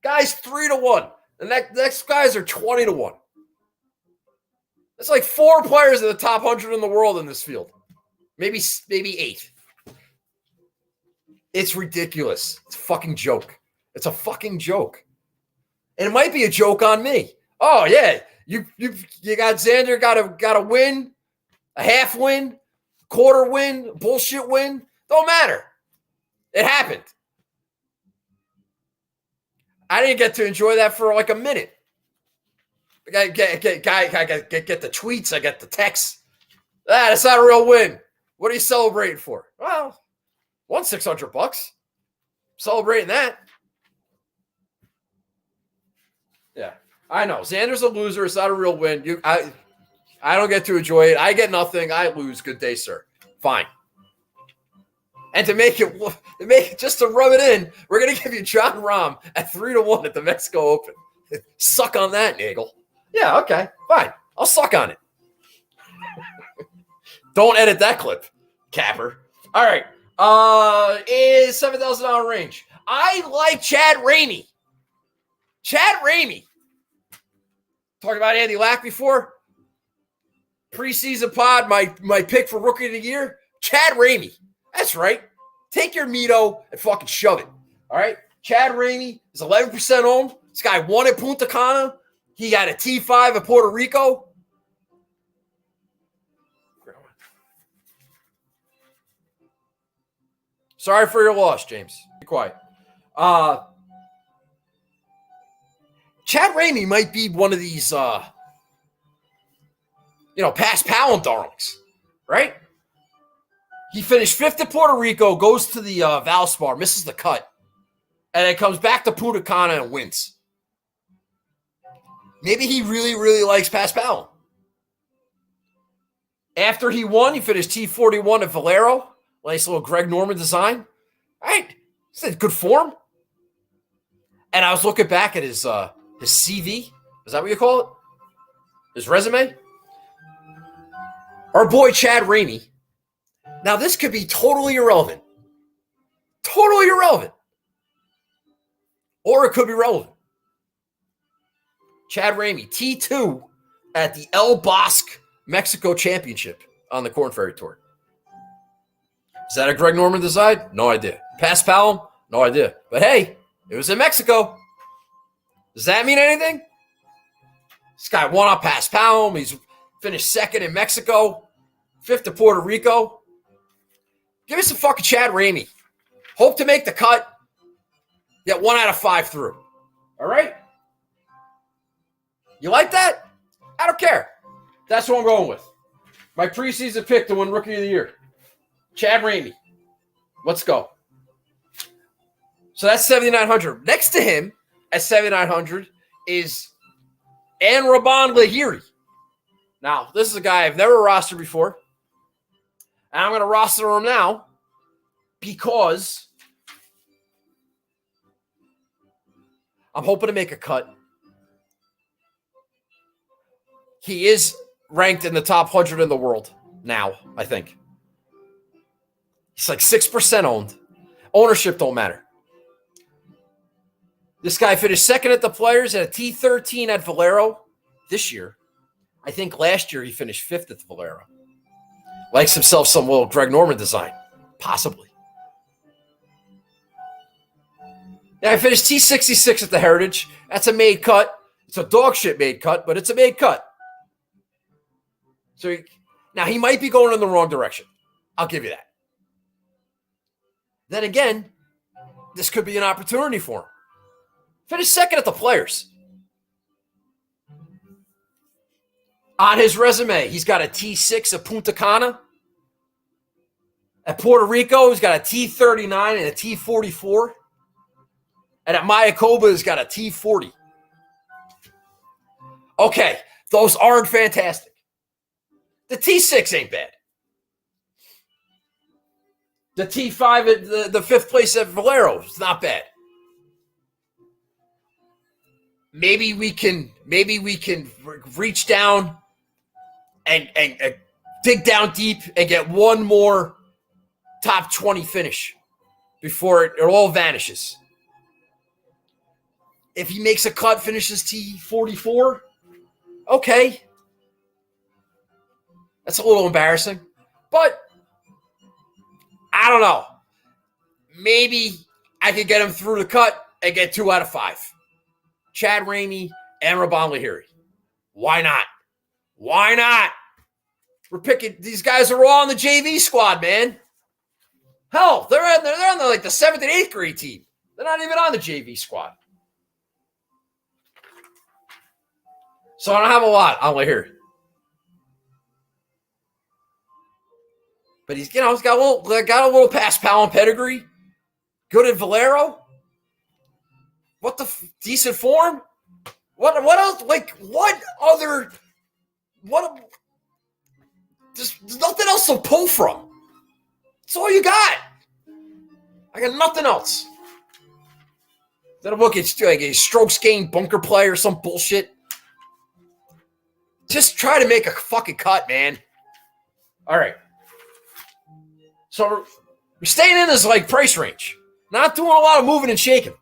Guys, 3-1. The next guys are 20-1. It's like 4 players in the top 100 in the world in this field. Maybe 8. It's ridiculous. It's a fucking joke. It's a fucking joke. And it might be a joke on me. Oh, yeah. You got Xander got a win, a half win, quarter win, bullshit win. Don't matter. It happened. I didn't get to enjoy that for like a minute. I get the tweets. I get the texts. That's not a real win. What are you celebrating for? Well, won $600. Celebrating that. Yeah, I know. Xander's a loser. It's not a real win. I don't get to enjoy it. I get nothing. I lose. Good day, sir. Fine. And to make it just to rub it in, we're gonna give you Jon Rahm at 3-1 at the Mexico Open. Suck on that, Nagel. Yeah, okay, fine. I'll suck on it. Don't edit that clip, Capper. All right. Is $7,000 range. I like Chad Ramey. Chad Ramey. Talked about Andy Lack before. Preseason pod, my pick for Rookie of the Year, Chad Ramey. That's right. Take your Mito and fucking shove it. All right? Chad Ramey is 11% owned. This guy won at Punta Cana. He got a T5 at Puerto Rico. Sorry for your loss, James. Be quiet. Chad Ramey might be one of these, past Powell darlings, right? He finished 5th at Puerto Rico, goes to the Valspar, misses the cut, and then comes back to Punta Cana and wins. Maybe he really, really likes Pass Powell. After he won, he finished T41 at Valero. Nice little Greg Norman design. All right. It's in good form. And I was looking back at his CV. Is that what you call it? His resume? Our boy Chad Ramey. Now, this could be totally irrelevant. Totally irrelevant. Or it could be relevant. Chad Ramey, T2 at the El Bosque Mexico Championship on the Korn Ferry Tour. Is that a Greg Norman design? No idea. Pass Powell? No idea. But hey, it was in Mexico. Does that mean anything? This guy won up Pass Powell. He's finished 2nd in Mexico, 5th to Puerto Rico. Give me some fucking Chad Ramey. Hope to make the cut. Get 1 out of 5 through. All right? You like that? I don't care. That's what I'm going with. My preseason pick to win Rookie of the Year. Chad Ramey. Let's go. So that's 7,900. Next to him at 7,900 is Anraban Lahiri. Now, this is a guy I've never rostered before. And I'm going to roster him now because I'm hoping to make a cut. He is ranked in the top 100 in the world now, I think. He's like 6% owned. Ownership don't matter. This guy finished second at the Players at a T13 at Valero this year. I think last year he finished fifth at the Valero. Likes himself some little Greg Norman design. Possibly. Yeah, I finished T66 at the Heritage. That's a made cut. It's a dog shit made cut, but it's a made cut. So now he might be going in the wrong direction. I'll give you that. Then again, this could be an opportunity for him. Finished second at the Players. On his resume, he's got a T6 at Punta Cana. At Puerto Rico, he's got a T39 and a T44. And at Mayakoba, he's got a T40. Okay, those aren't fantastic. The T6 ain't bad. The T5 at the fifth place at Valero is not bad. Maybe we can reach down and dig down deep and get one more top 20 finish before it all vanishes. If he makes a cut, finishes T44, okay. That's a little embarrassing. But I don't know. Maybe I could get him through the cut and get 2 out of 5. Chad Ramey and Rabon Lahiri. Why not? Why not? We're picking, these guys are all on the JV squad, man. Hell, they're on the, like the 7th and 8th grade team. They're not even on the JV squad. So I don't have a lot on Lahiri. But he's got a little past Powell and pedigree. Good at Valero. What the decent form? What else? Like what other? What? There's nothing else to pull from. That's all you got. I got nothing else. Then look at like a strokes gained bunker play or some bullshit. Just try to make a fucking cut, man. All right. So we're staying in this like price range. Not doing a lot of moving and shaking.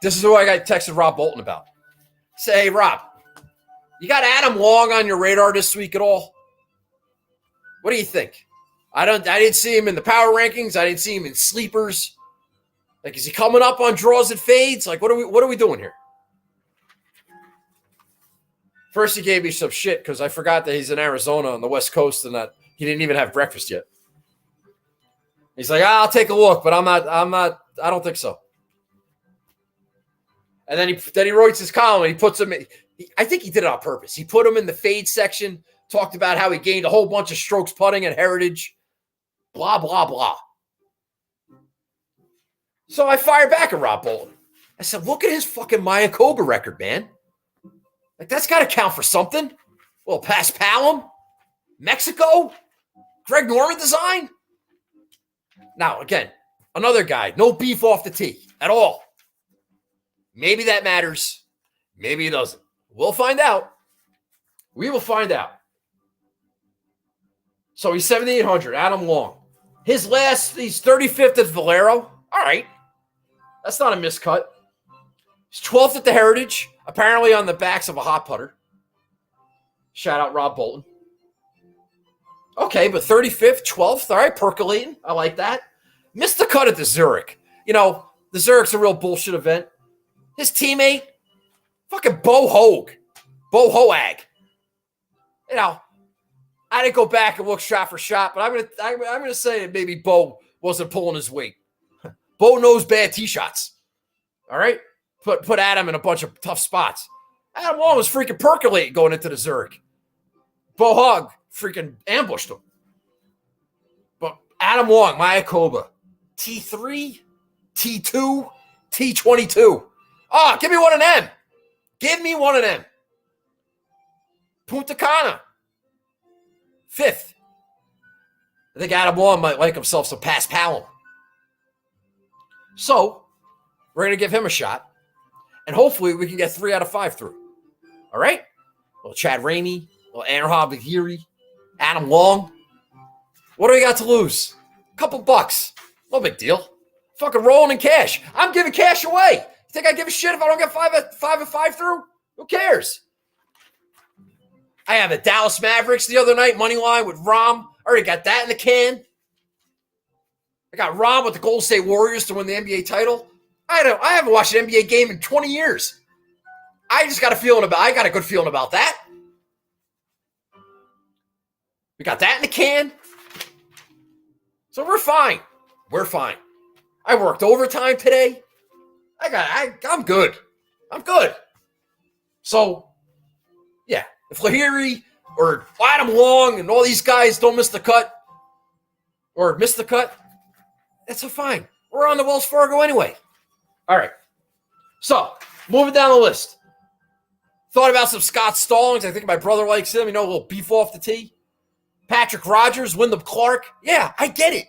This is who I got texted Rob Bolton about. Say, hey, Rob, you got Adam Long on your radar this week at all? What do you think? I didn't see him in the power rankings. I didn't see him in sleepers. Like, is he coming up on draws and fades? Like, what are we doing here? First, he gave me some shit because I forgot that he's in Arizona on the West Coast and that he didn't even have breakfast yet. He's like, I'll take a look, but I don't think so. And then he writes his column and he puts him in. I think he did it on purpose. He put him in the fade section, talked about how he gained a whole bunch of strokes putting at Heritage, blah, blah, blah. So I fired back at Rob Bolton. I said, look at his fucking Mayakoba record, man. Like, that's got to count for something. Well, past Palom, Mexico, Greg Norman design. Now, again, another guy, no beef off the tee at all. Maybe that matters. Maybe it doesn't. We'll find out. We will find out. So he's 7,800, Adam Long. He's 35th at Valero. All right. That's not a miscut. He's 12th at the Heritage, apparently on the backs of a hot putter. Shout out Rob Bolton. Okay, but 35th, 12th, all right, percolating. I like that. Missed the cut at the Zurich. You know, the Zurich's a real bullshit event. His teammate, fucking Bo Hoag. You know, I didn't go back and look shot for shot, but I'm gonna say that maybe Bo wasn't pulling his weight. Bo knows bad tee shots. All right, put Adam in a bunch of tough spots. Adam Long was freaking percolating going into the Zurich. Bo Hoag freaking ambushed him. But Adam Long, Mayakoba, T3, T2, T22. Oh, give me one of them. Give me one of them. Punta Cana, 5th. I think Adam Long might like himself some pass Palom. So, we're going to give him a shot. And hopefully we can get 3 out of 5 through. All right? A little Chad Ramey, a little Aaron Bahiri, Adam Long. What do we got to lose? A couple bucks. No big deal. Fucking rolling in cash. I'm giving cash away. You think I give a shit if I don't get 5 of 5 through? Who cares? I have the Dallas Mavericks the other night, money line with Rahm. I already got that in the can. I got Rahm with the Golden State Warriors to win the NBA title. I haven't watched an NBA game in 20 years. I got a good feeling about that. We got that in the can. So we're fine. We're fine. I worked overtime today. I'm good. I'm good. So, yeah. If Lahiri or Adam Long and all these guys don't miss the cut, that's fine. We're on the Wells Fargo anyway. All right. So, moving down the list. Thought about some Scott Stallings. I think my brother likes him. A little beef off the tee. Patrick Rogers, Wyndham Clark. Yeah, I get it.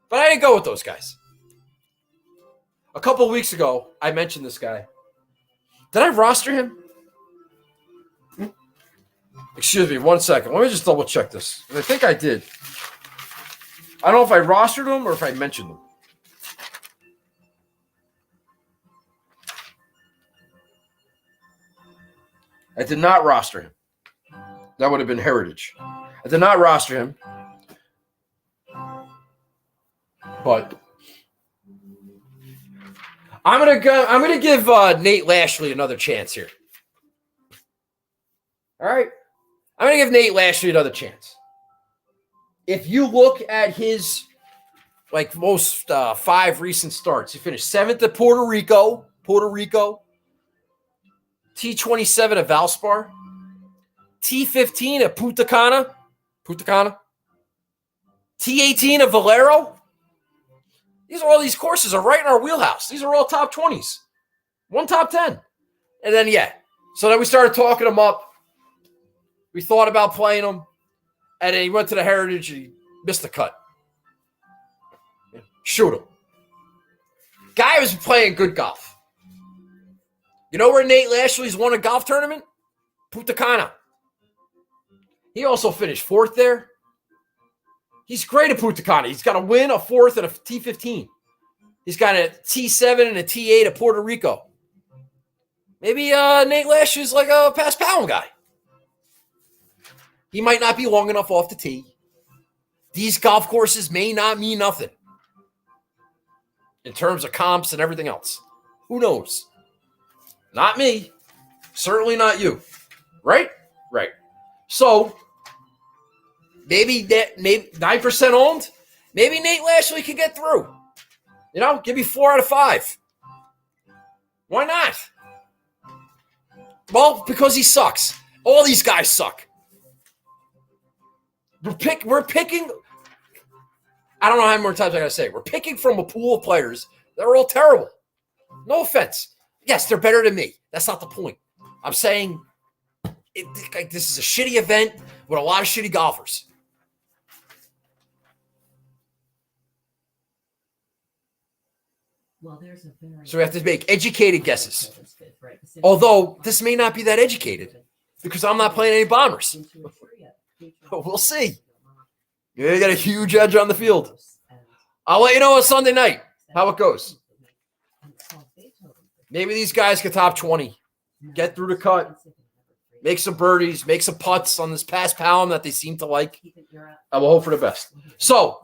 But I didn't go with those guys. A couple of weeks ago, I mentioned this guy. Did I roster him? Excuse me, 1 second. Let me just double check this. I think I did. I don't know if I rostered him or if I mentioned him. I did not roster him. That would have been Heritage. I did not roster him. But I'm gonna give Nate Lashley another chance here. All right, I'm gonna give Nate Lashley another chance. If you look at his most 5 recent starts, he finished 7th at Puerto Rico, T27 at Valspar, T15 at Punta Cana, T18 at Valero. These courses are right in our wheelhouse. These are all top 20s. 1 top 10. And then, so then we started talking him up. We thought about playing him. And then he went to the Heritage and he missed the cut. Shoot him. Guy was playing good golf. You know where Nate Lashley's won a golf tournament? Punta Cana. He also finished 4th there. He's great at Punta Cana. He's got a win, a 4th, and a T15. He's got a T7 and a T8 at Puerto Rico. Maybe Nate Lashley's like a pass Palom guy. He might not be long enough off the tee. These golf courses may not mean nothing in terms of comps and everything else. Who knows? Not me. Certainly not you. Right? Right. So, maybe 9% owned. Maybe Nate Lashley can get through. Give me 4 out of 5. Why not? Well, because he sucks. All these guys suck. We're picking. I don't know how many more times I gotta say. We're picking from a pool of players that are all terrible. No offense. Yes, they're better than me. That's not the point. I'm saying this is a shitty event with a lot of shitty golfers. Well, there's a very So we have to make educated guesses. Although this may not be that educated because I'm not playing any bombers. We'll see. Yeah, you got a huge edge on the field. I'll let you know on Sunday night how it goes. Maybe these guys can top 20, get through the cut, make some birdies, make some putts on this pass Palom that they seem to like. I will hope for the best. So,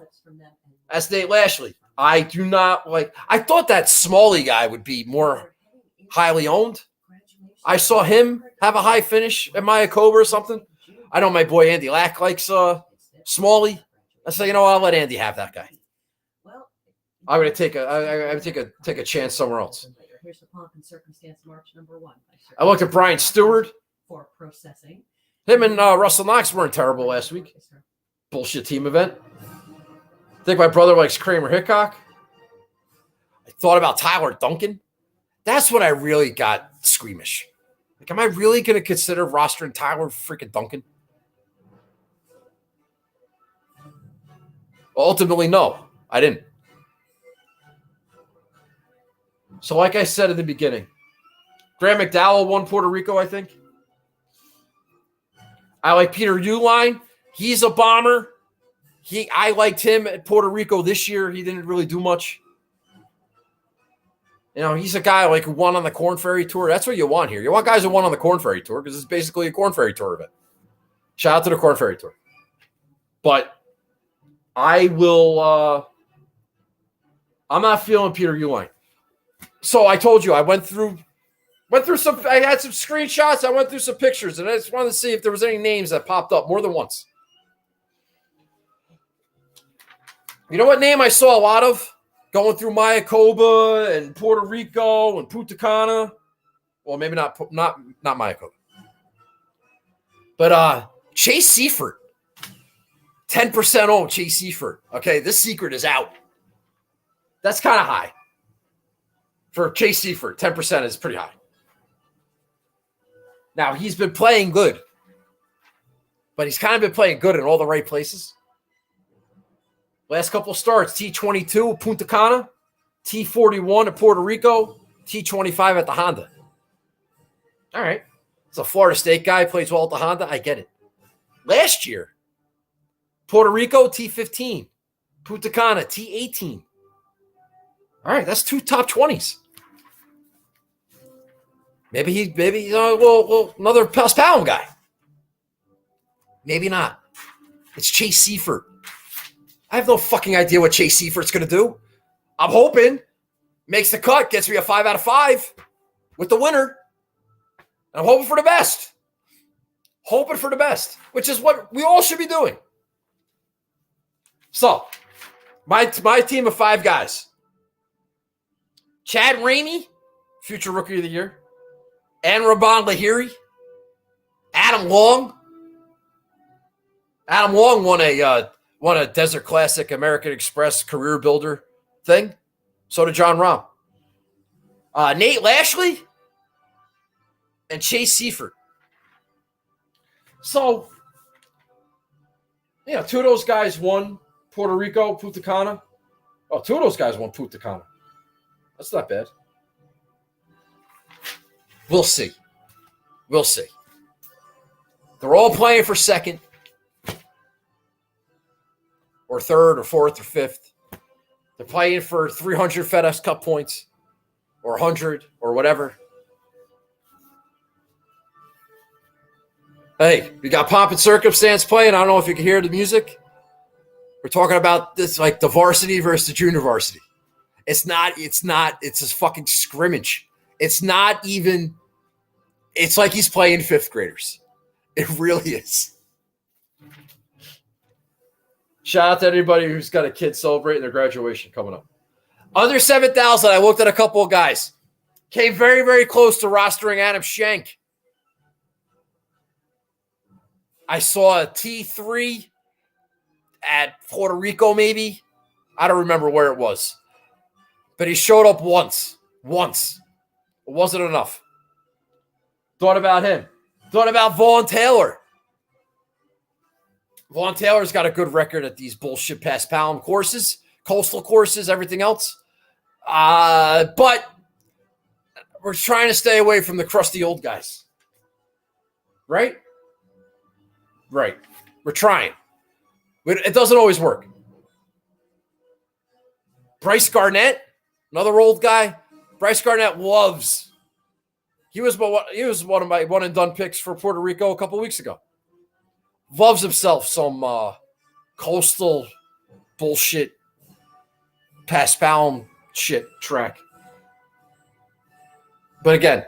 as Nate Lashley, I do not like. I thought that Smalley guy would be more highly owned. I saw him have a high finish at Mayakoba or something. I know my boy Andy Lack likes Smalley. I say, I'll let Andy have that guy. I'm gonna take a chance somewhere else. Here's the pomp and circumstance March number 1. I looked at Brian Stewart. For processing. Him and Russell Knox weren't terrible last week. Bullshit team event. I think my brother likes Kramer Hickok. I thought about Tyler Duncan. That's when I really got squeamish. Am I really going to consider rostering Tyler freaking Duncan? Ultimately, no, I didn't. So like I said in the beginning, Graham McDowell won Puerto Rico, I think. I like Peter Uihlein. He's a bomber. I liked him at Puerto Rico this year. He didn't really do much. You know, he's a guy like who won on the Corn Ferry Tour. That's what you want here. You want guys who won on the Corn Ferry Tour because it's basically a Corn Ferry Tour event. Shout out to the Corn Ferry Tour. But I will I'm not feeling Peter Uihlein. So I told you I went through some, I had some screenshots, I went through some pictures, and I just wanted to see if there was any names that popped up more than once. You know what name I saw a lot of? Going through Mayakoba and Puerto Rico and Punta Cana. Well, maybe not Mayakoba. But Chase Seifert. 10% owned Chase Seifert. Okay, this secret is out. That's kind of high. For Chase Seifert, 10% is pretty high. Now, he's been playing good. But he's kind of been playing good in all the right places. Last couple starts, T22 Punta Cana, T41 at Puerto Rico, T25 at the Honda. All right. It's a Florida State guy, plays well at the Honda. I get it. Last year, Puerto Rico, T15. Punta Cana, T18. All right, that's 2 top 20s. Maybe another Paspalum guy. Maybe not. It's Chase Seifert. I have no fucking idea what Chase Seifert's going to do. I'm hoping makes the cut, gets me a 5 out of 5 with the winner. And I'm hoping for the best. Hoping for the best, which is what we all should be doing. So, my team of 5 guys. Chad Ramey, future Rookie of the Year. Anraban Lahiri. Adam Long. Adam Long won a Desert Classic American Express Career Builder thing. So did Jon Rahm. Nate Lashley and Chase Seifert. So, 2 of those guys won Puerto Rico, Punta Cana. Oh, 2 of those guys won Punta Cana. That's not bad. We'll see. We'll see. They're all playing for second or third or fourth or fifth. They're playing for 300 FedEx Cup points or 100 or whatever. Hey, we got Pomp and Circumstance playing. I don't know if you can hear the music. We're talking about this like the varsity versus the junior varsity. It's a fucking scrimmage. It's not even, it's like he's playing 5th graders. It really is. Shout out to everybody who's got a kid celebrating their graduation coming up. Under 7,000, I looked at a couple of guys. Came very, very close to rostering Adam Schenk. I saw a T3 at Puerto Rico, maybe. I don't remember where it was. But he showed up once. Once. It wasn't enough. Thought about him. Thought about Vaughn Taylor. Vaughn Taylor's got a good record at these bullshit Paspalum courses, coastal courses, everything else. But we're trying to stay away from the crusty old guys. Right? Right. We're trying. It doesn't always work. Bryce Garnett, another old guy. Bryce Garnett loves. He was one of my one and done picks for Puerto Rico a couple weeks ago. Loves himself some coastal bullshit Paspalum shit track. But again,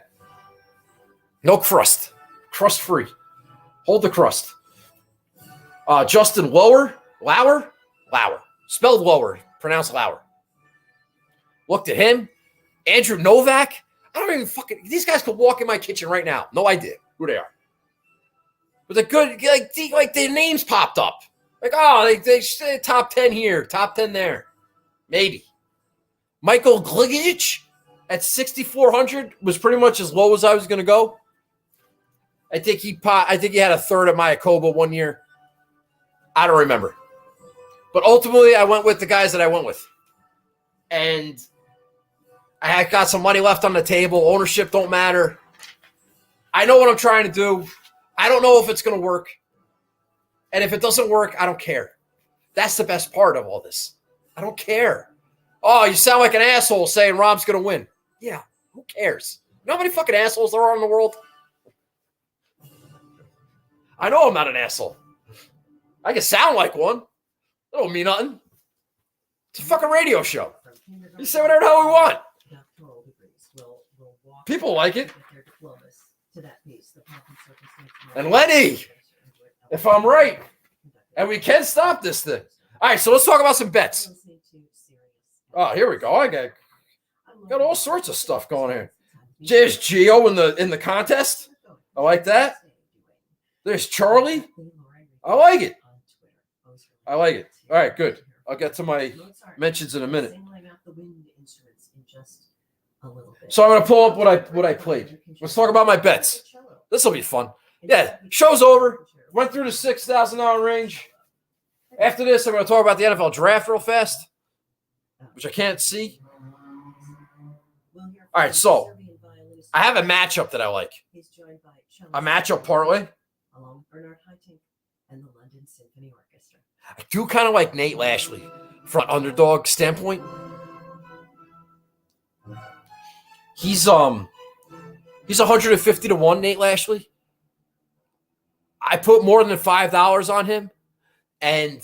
no crust. Crust free. Hold the crust. Justin Lauer. Spelled Lower. Pronounced Lauer. Looked at him. Andrew Novak. I don't even fucking... These guys could walk in my kitchen right now. No idea who they are. But they're good... Like their names popped up. Like, they say top 10 here. Top 10 there. Maybe. Michael Gligic at 6,400 was pretty much as low as I was going to go. I think he had a third at Mayakoba one year. I don't remember. But ultimately, I went with the guys that I went with. And I had got some money left on the table. Ownership don't matter. I know what I'm trying to do. I don't know if it's going to work. And if it doesn't work, I don't care. That's the best part of all this. I don't care. Oh, you sound like an asshole saying Rahm's going to win. Yeah, who cares? You know how many fucking assholes there are in the world? I know I'm not an asshole. I can sound like one. That don't mean nothing. It's a fucking radio show. You say whatever the hell we want. People like it. And Lenny, if I'm right, and we can stop this thing. All right, so let's talk about some bets. Oh, here we go. I got all sorts of stuff going here. There's Gio in the contest. I like that. There's Charlie. I like it. I like it. All right, good. I'll get to my mentions in a minute. So I'm going to pull up what I played. Let's talk about my bets. This will be fun. Yeah, show's over. Went through the $6,000 range. After this, I'm going to talk about the NFL draft real fast, which I can't see. All right, so I have a matchup that I like. A matchup parlay. I do kind of like Nate Lashley from an underdog standpoint. He's 150 to 1, Nate Lashley. I put more than $5 on him, and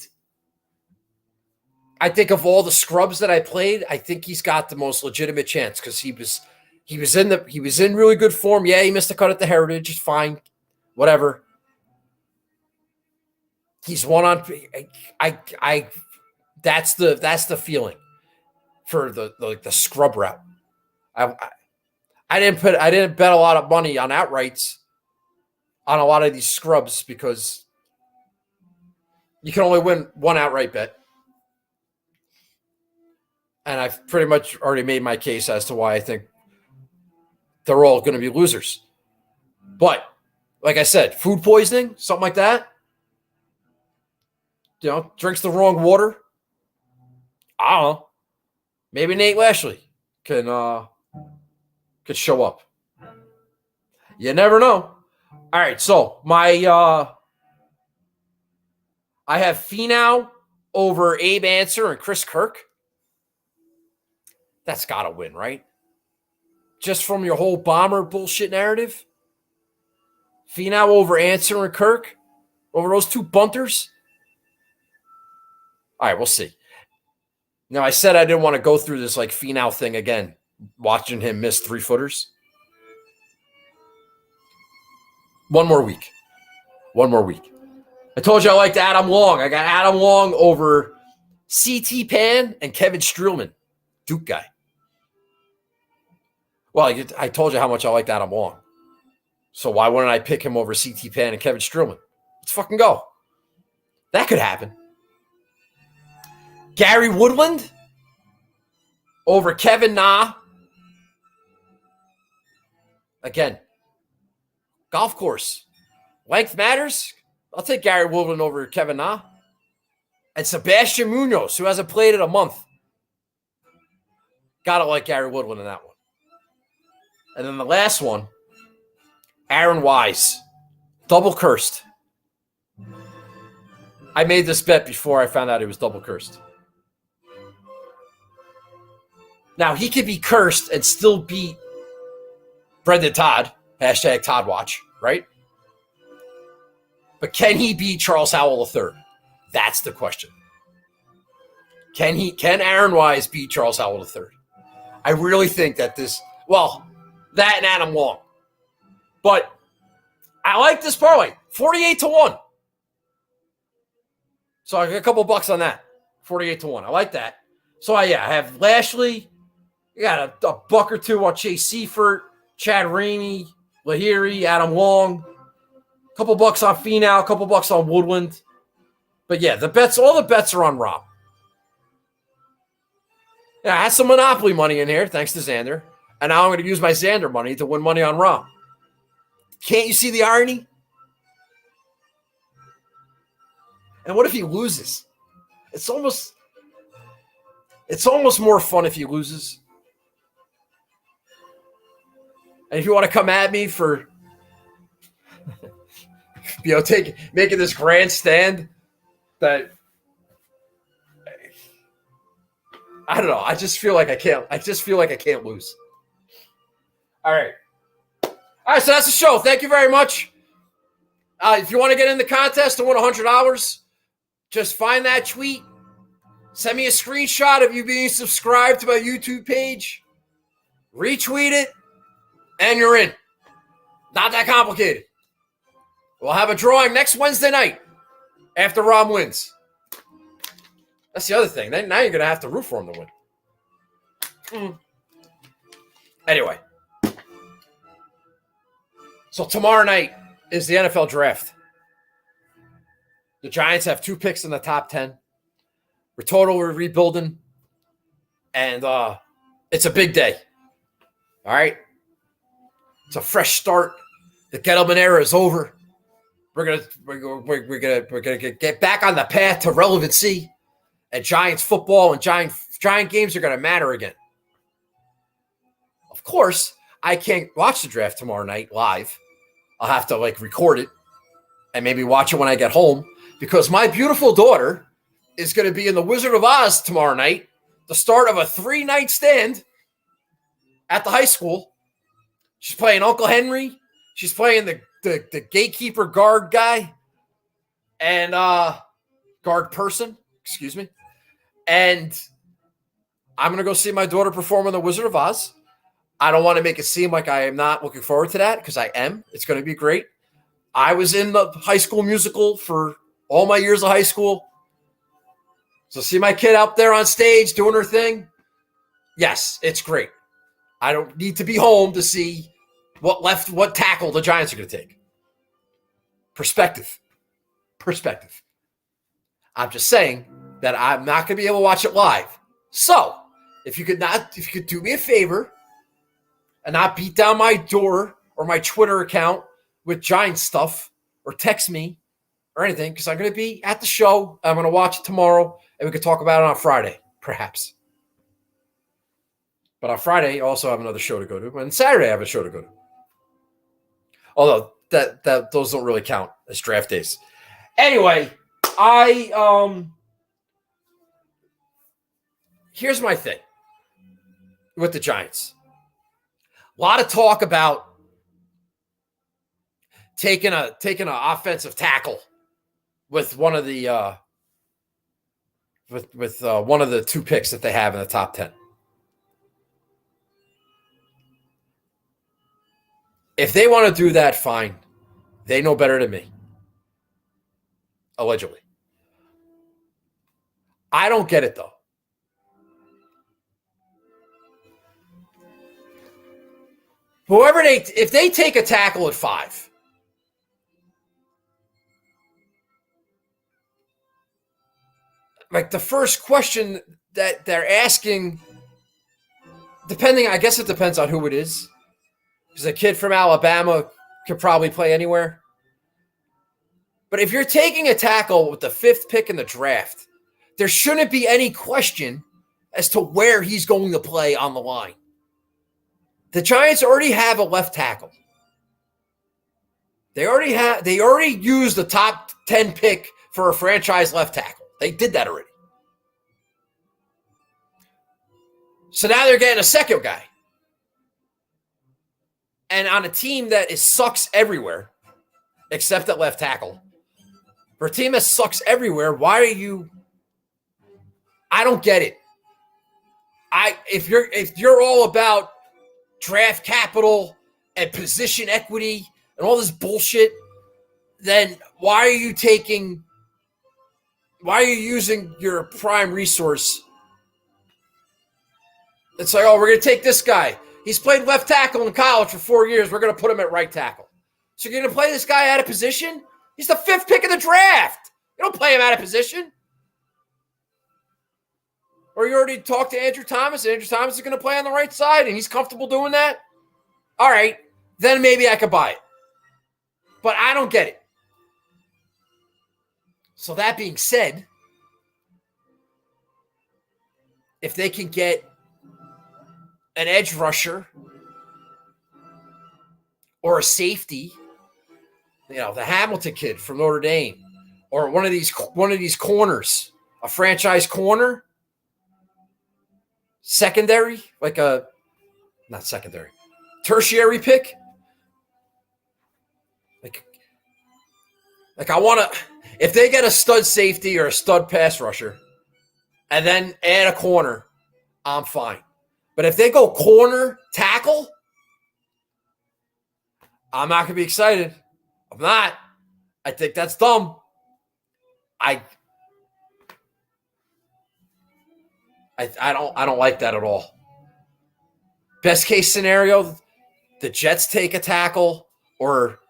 I think of all the scrubs that I played, I think he's got the most legitimate chance because he was in really good form. Yeah, he missed a cut at the Heritage. It's fine. Whatever. He's one on that's the feeling for the scrub route. I didn't bet a lot of money on outrights on a lot of these scrubs because you can only win one outright bet. And I've pretty much already made my case as to why I think they're all going to be losers. But like I said, food poisoning, something like that. You know, drinks the wrong water. I don't know. Maybe Nate Lashley could show up. You never know. All right, so I have Finau over Abe Answer and Chris Kirk. That's got to win, right? Just from your whole bomber bullshit narrative. Finau over Answer and Kirk. Over those two bunters. All right, we'll see. Now, I said I didn't want to go through this like Finau thing again, watching him miss 3-footers. One more week. I told you I liked Adam Long. I got Adam Long over CT Pan and Kevin Streelman, Duke guy. Well, I told you how much I liked Adam Long. So why wouldn't I pick him over CT Pan and Kevin Streelman? Let's fucking go. That could happen. Gary Woodland over Kevin Na. Again, golf course. Length matters. I'll take Gary Woodland over Kevin Na. And Sebastian Munoz, who hasn't played in a month. Gotta like Gary Woodland in that one. And then the last one, Aaron Wise. Double cursed. I made this bet before I found out he was double cursed. Now, he could be cursed and still beat Brendan Todd, hashtag Todd Watch, right? But can he beat Charles Howell III? That's the question. Can Aaron Wise beat Charles Howell III? I really think that that and Adam Long. But I like this parlay. 48 to 1. So I got a couple bucks on that. 48 to 1. I like that. So I have Lashley. I got a buck or two on Chase Seifert, Chad Ramey, Lahiri, Adam Long. A couple bucks on Finau, a couple bucks on Woodland. But yeah, all the bets are on Rahm. Yeah, I had some Monopoly money in here, thanks to Xander. And now I'm going to use my Xander money to win money on Rahm. Can't you see the irony? And what if he loses? It's almost more fun if he loses. And if you want to come at me for making this grandstand that I don't know. I just feel like I can't lose. All right. So that's the show. Thank you very much. If you want to get in the contest to win $100, just find that tweet. Send me a screenshot of you being subscribed to my YouTube page. Retweet it, and you're in. Not that complicated. We'll have a drawing next Wednesday night after Rahm wins. That's the other thing. Then now you're going to have to root for him to win. Anyway. So tomorrow night is the NFL draft. The Giants have 2 picks in the top 10. We're rebuilding. And it's a big day. All right? It's a fresh start. The Gettleman era is over. We're gonna get back on the path to relevancy. And Giants football and Giant games are going to matter again. Of course, I can't watch the draft tomorrow night live. I'll have to record it and maybe watch it when I get home because my beautiful daughter is going to be in the Wizard of Oz tomorrow night, the start of a 3-night stand at the high school. She's playing Uncle Henry. She's playing the gatekeeper guard guy and guard person, excuse me. And I'm going to go see my daughter perform in the Wizard of Oz. I don't want to make it seem like I am not looking forward to that because I am. It's going to be great. I was in the High School Musical for all my years of high school. So see my kid out there on stage doing her thing. Yes, it's great. I don't need to be home to see what tackle the Giants are going to take. Perspective. I'm just saying that I'm not going to be able to watch it live. So if you could do me a favor and not beat down my door or my Twitter account with Giant stuff or text me or anything, because I'm going to be at the show. I'm going to watch it tomorrow, and we could talk about it on Friday, perhaps. But on Friday, I also have another show to go to. And Saturday, I have a show to go to. Although those don't really count as draft days. Anyway, here's my thing with the Giants. A lot of talk about taking an offensive tackle with one of the one of the 2 picks that they have in the top 10. If they want to do that, fine. They know better than me. Allegedly. I don't get it, though. If they take a tackle at 5, the first question that they're asking, I guess it depends on who it is. Because a kid from Alabama could probably play anywhere. But if you're taking a tackle with the 5th pick in the draft, there shouldn't be any question as to where he's going to play on the line. The Giants already have a left tackle. They already used the top 10 pick for a franchise left tackle. They did that already. So now they're getting a second guy. And on a team that sucks everywhere, except at left tackle. For a team that sucks everywhere, why are you? I don't get it. If you're all about draft capital and position equity and all this bullshit, then why are you using your prime resource? It's like, we're going to take this guy. He's played left tackle in college for 4 years. We're going to put him at right tackle. So you're going to play this guy out of position? He's the 5th pick of the draft. You don't play him out of position. Or you already talked to Andrew Thomas. Andrew Thomas is going to play on the right side, and he's comfortable doing that? All right, then maybe I could buy it. But I don't get it. So that being said, if they can get an edge rusher or a safety, the Hamilton kid from Notre Dame, or one of these corners, a franchise corner, secondary, not secondary, tertiary pick. Like I want to, if they get a stud safety or a stud pass rusher and then add a corner, I'm fine. But if they go corner tackle, I'm not going to be excited. I'm not. I think that's dumb. I don't like that at all. Best case scenario, the Jets take a tackle, or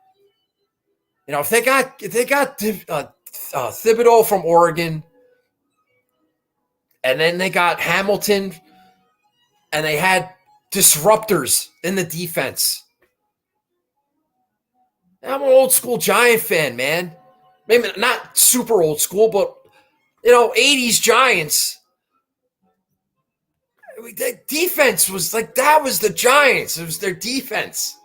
if they got Thibodeau from Oregon, and then they got Hamilton, and they had disruptors in the defense. I'm an old school Giant fan, man. Maybe not super old school, but 80s Giants. The defense was that was the Giants. It was their defense.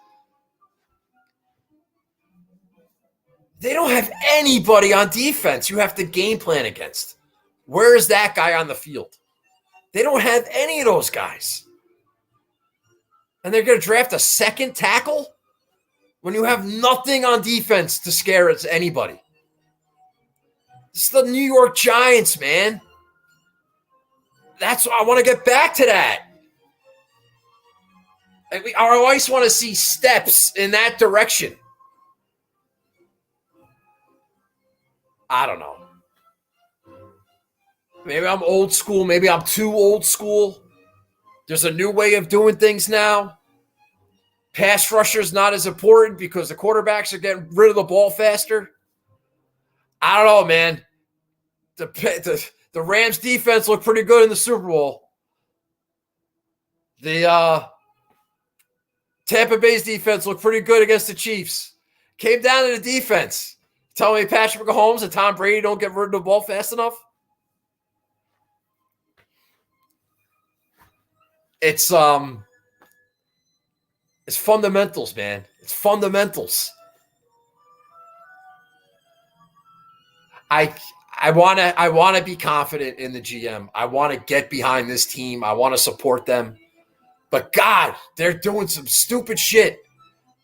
They don't have anybody on defense you have to game plan against. Where is that guy on the field? They don't have any of those guys. And they're going to draft a second tackle when you have nothing on defense to scare anybody. It's the New York Giants, man. That's why I want to get back to that. I always want to see steps in that direction. I don't know. Maybe I'm old school. Maybe I'm too old school. There's a new way of doing things now. Pass rushers not as important because the quarterbacks are getting rid of the ball faster. I don't know, man. The Rams defense looked pretty good in the Super Bowl. The Tampa Bay's defense looked pretty good against the Chiefs. Came down to the defense. Tell me Patrick Mahomes and Tom Brady don't get rid of the ball fast enough? It's fundamentals, man. It's fundamentals. I want to be confident in the GM. I want to get behind this team. I want to support them. But God, they're doing some stupid shit.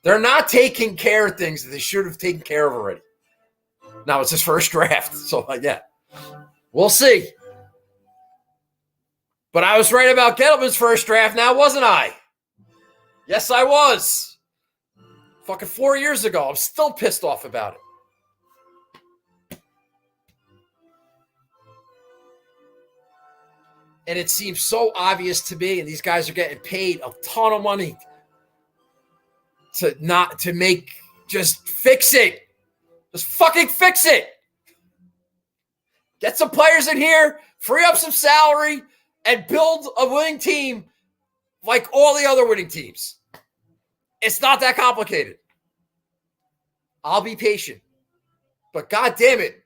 They're not taking care of things that they should have taken care of already. Now it's his first draft, so yeah, we'll see. But I was right about Gettleman's first draft now, wasn't I? Yes, I was. Fucking 4 years ago. I'm still pissed off about it. And it seems so obvious to me, and these guys are getting paid a ton of money to make, just fix it. Just fucking fix it. Get some players in here, free up some salary, and build a winning team like all the other winning teams. It's not that complicated. I'll be patient. But God damn it.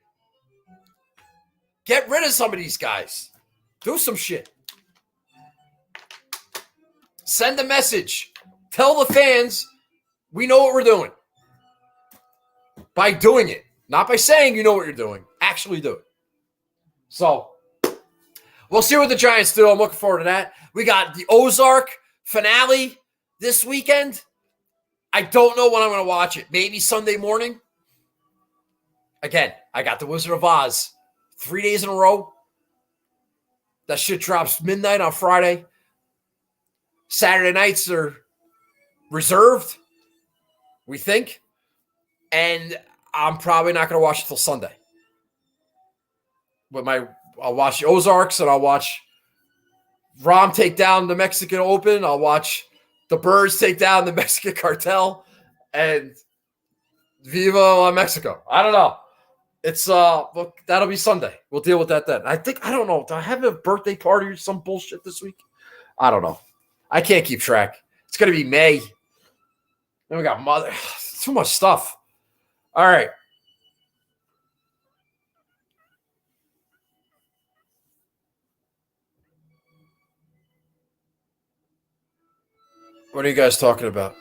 Get rid of some of these guys. Do some shit. Send a message. Tell the fans we know what we're doing. By doing it. Not by saying you know what you're doing. Actually do it. So, we'll see what the Giants do. I'm looking forward to that. We got the Ozark finale this weekend. I don't know when I'm going to watch it. Maybe Sunday morning. Again, I got the Wizard of Oz 3 days in a row. That shit drops midnight on Friday. Saturday nights are reserved, we think. And I'm probably not going to watch it till Sunday. But I'll watch the Ozarks, and I'll watch Rahm take down the Mexican Open. I'll watch the Birds take down the Mexican Cartel, and Viva la Mexico. I don't know. It's look, that'll be Sunday. We'll deal with that then. I don't know. Do I have a birthday party or some bullshit this week? I don't know. I can't keep track. It's gonna be May. Then we got mother. Too much stuff. All right. What are you guys talking about?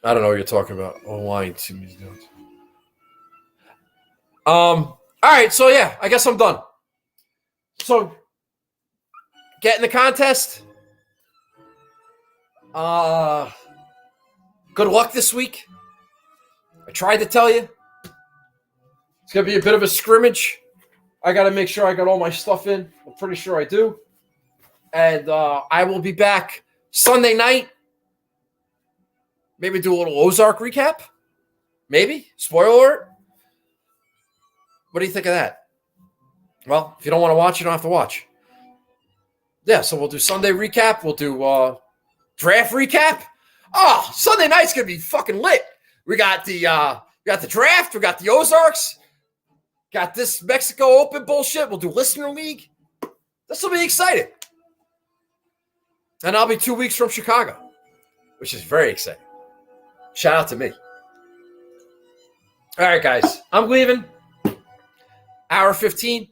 I don't know what you're talking about. Oh, lying to me. All right, so yeah, I guess I'm done. So, get in the contest. Good luck this week. I tried to tell you. It's going to be a bit of a scrimmage. I got to make sure I got all my stuff in. I'm pretty sure I do. And I will be back Sunday night. Maybe do a little Ozark recap. Maybe. Spoiler alert. What do you think of that? Well, if you don't want to watch, you don't have to watch. Yeah, so we'll do Sunday recap. We'll do draft recap. Oh, Sunday night's going to be fucking lit. We got the draft. We got the Ozarks. Got this Mexico Open bullshit. We'll do Listener League. This will be exciting. And I'll be 2 weeks from Chicago, which is very exciting. Shout out to me. All right, guys. I'm leaving. Hour 15.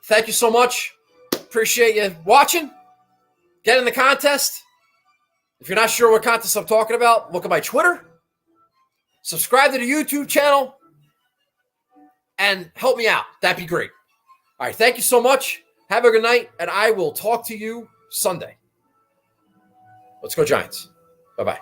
Thank you so much. Appreciate you watching. Get in the contest. If you're not sure what contest I'm talking about, look at my Twitter. Subscribe to the YouTube channel. And help me out. That'd be great. All right. Thank you so much. Have a good night. And I will talk to you Sunday. Let's go Giants. Bye-bye.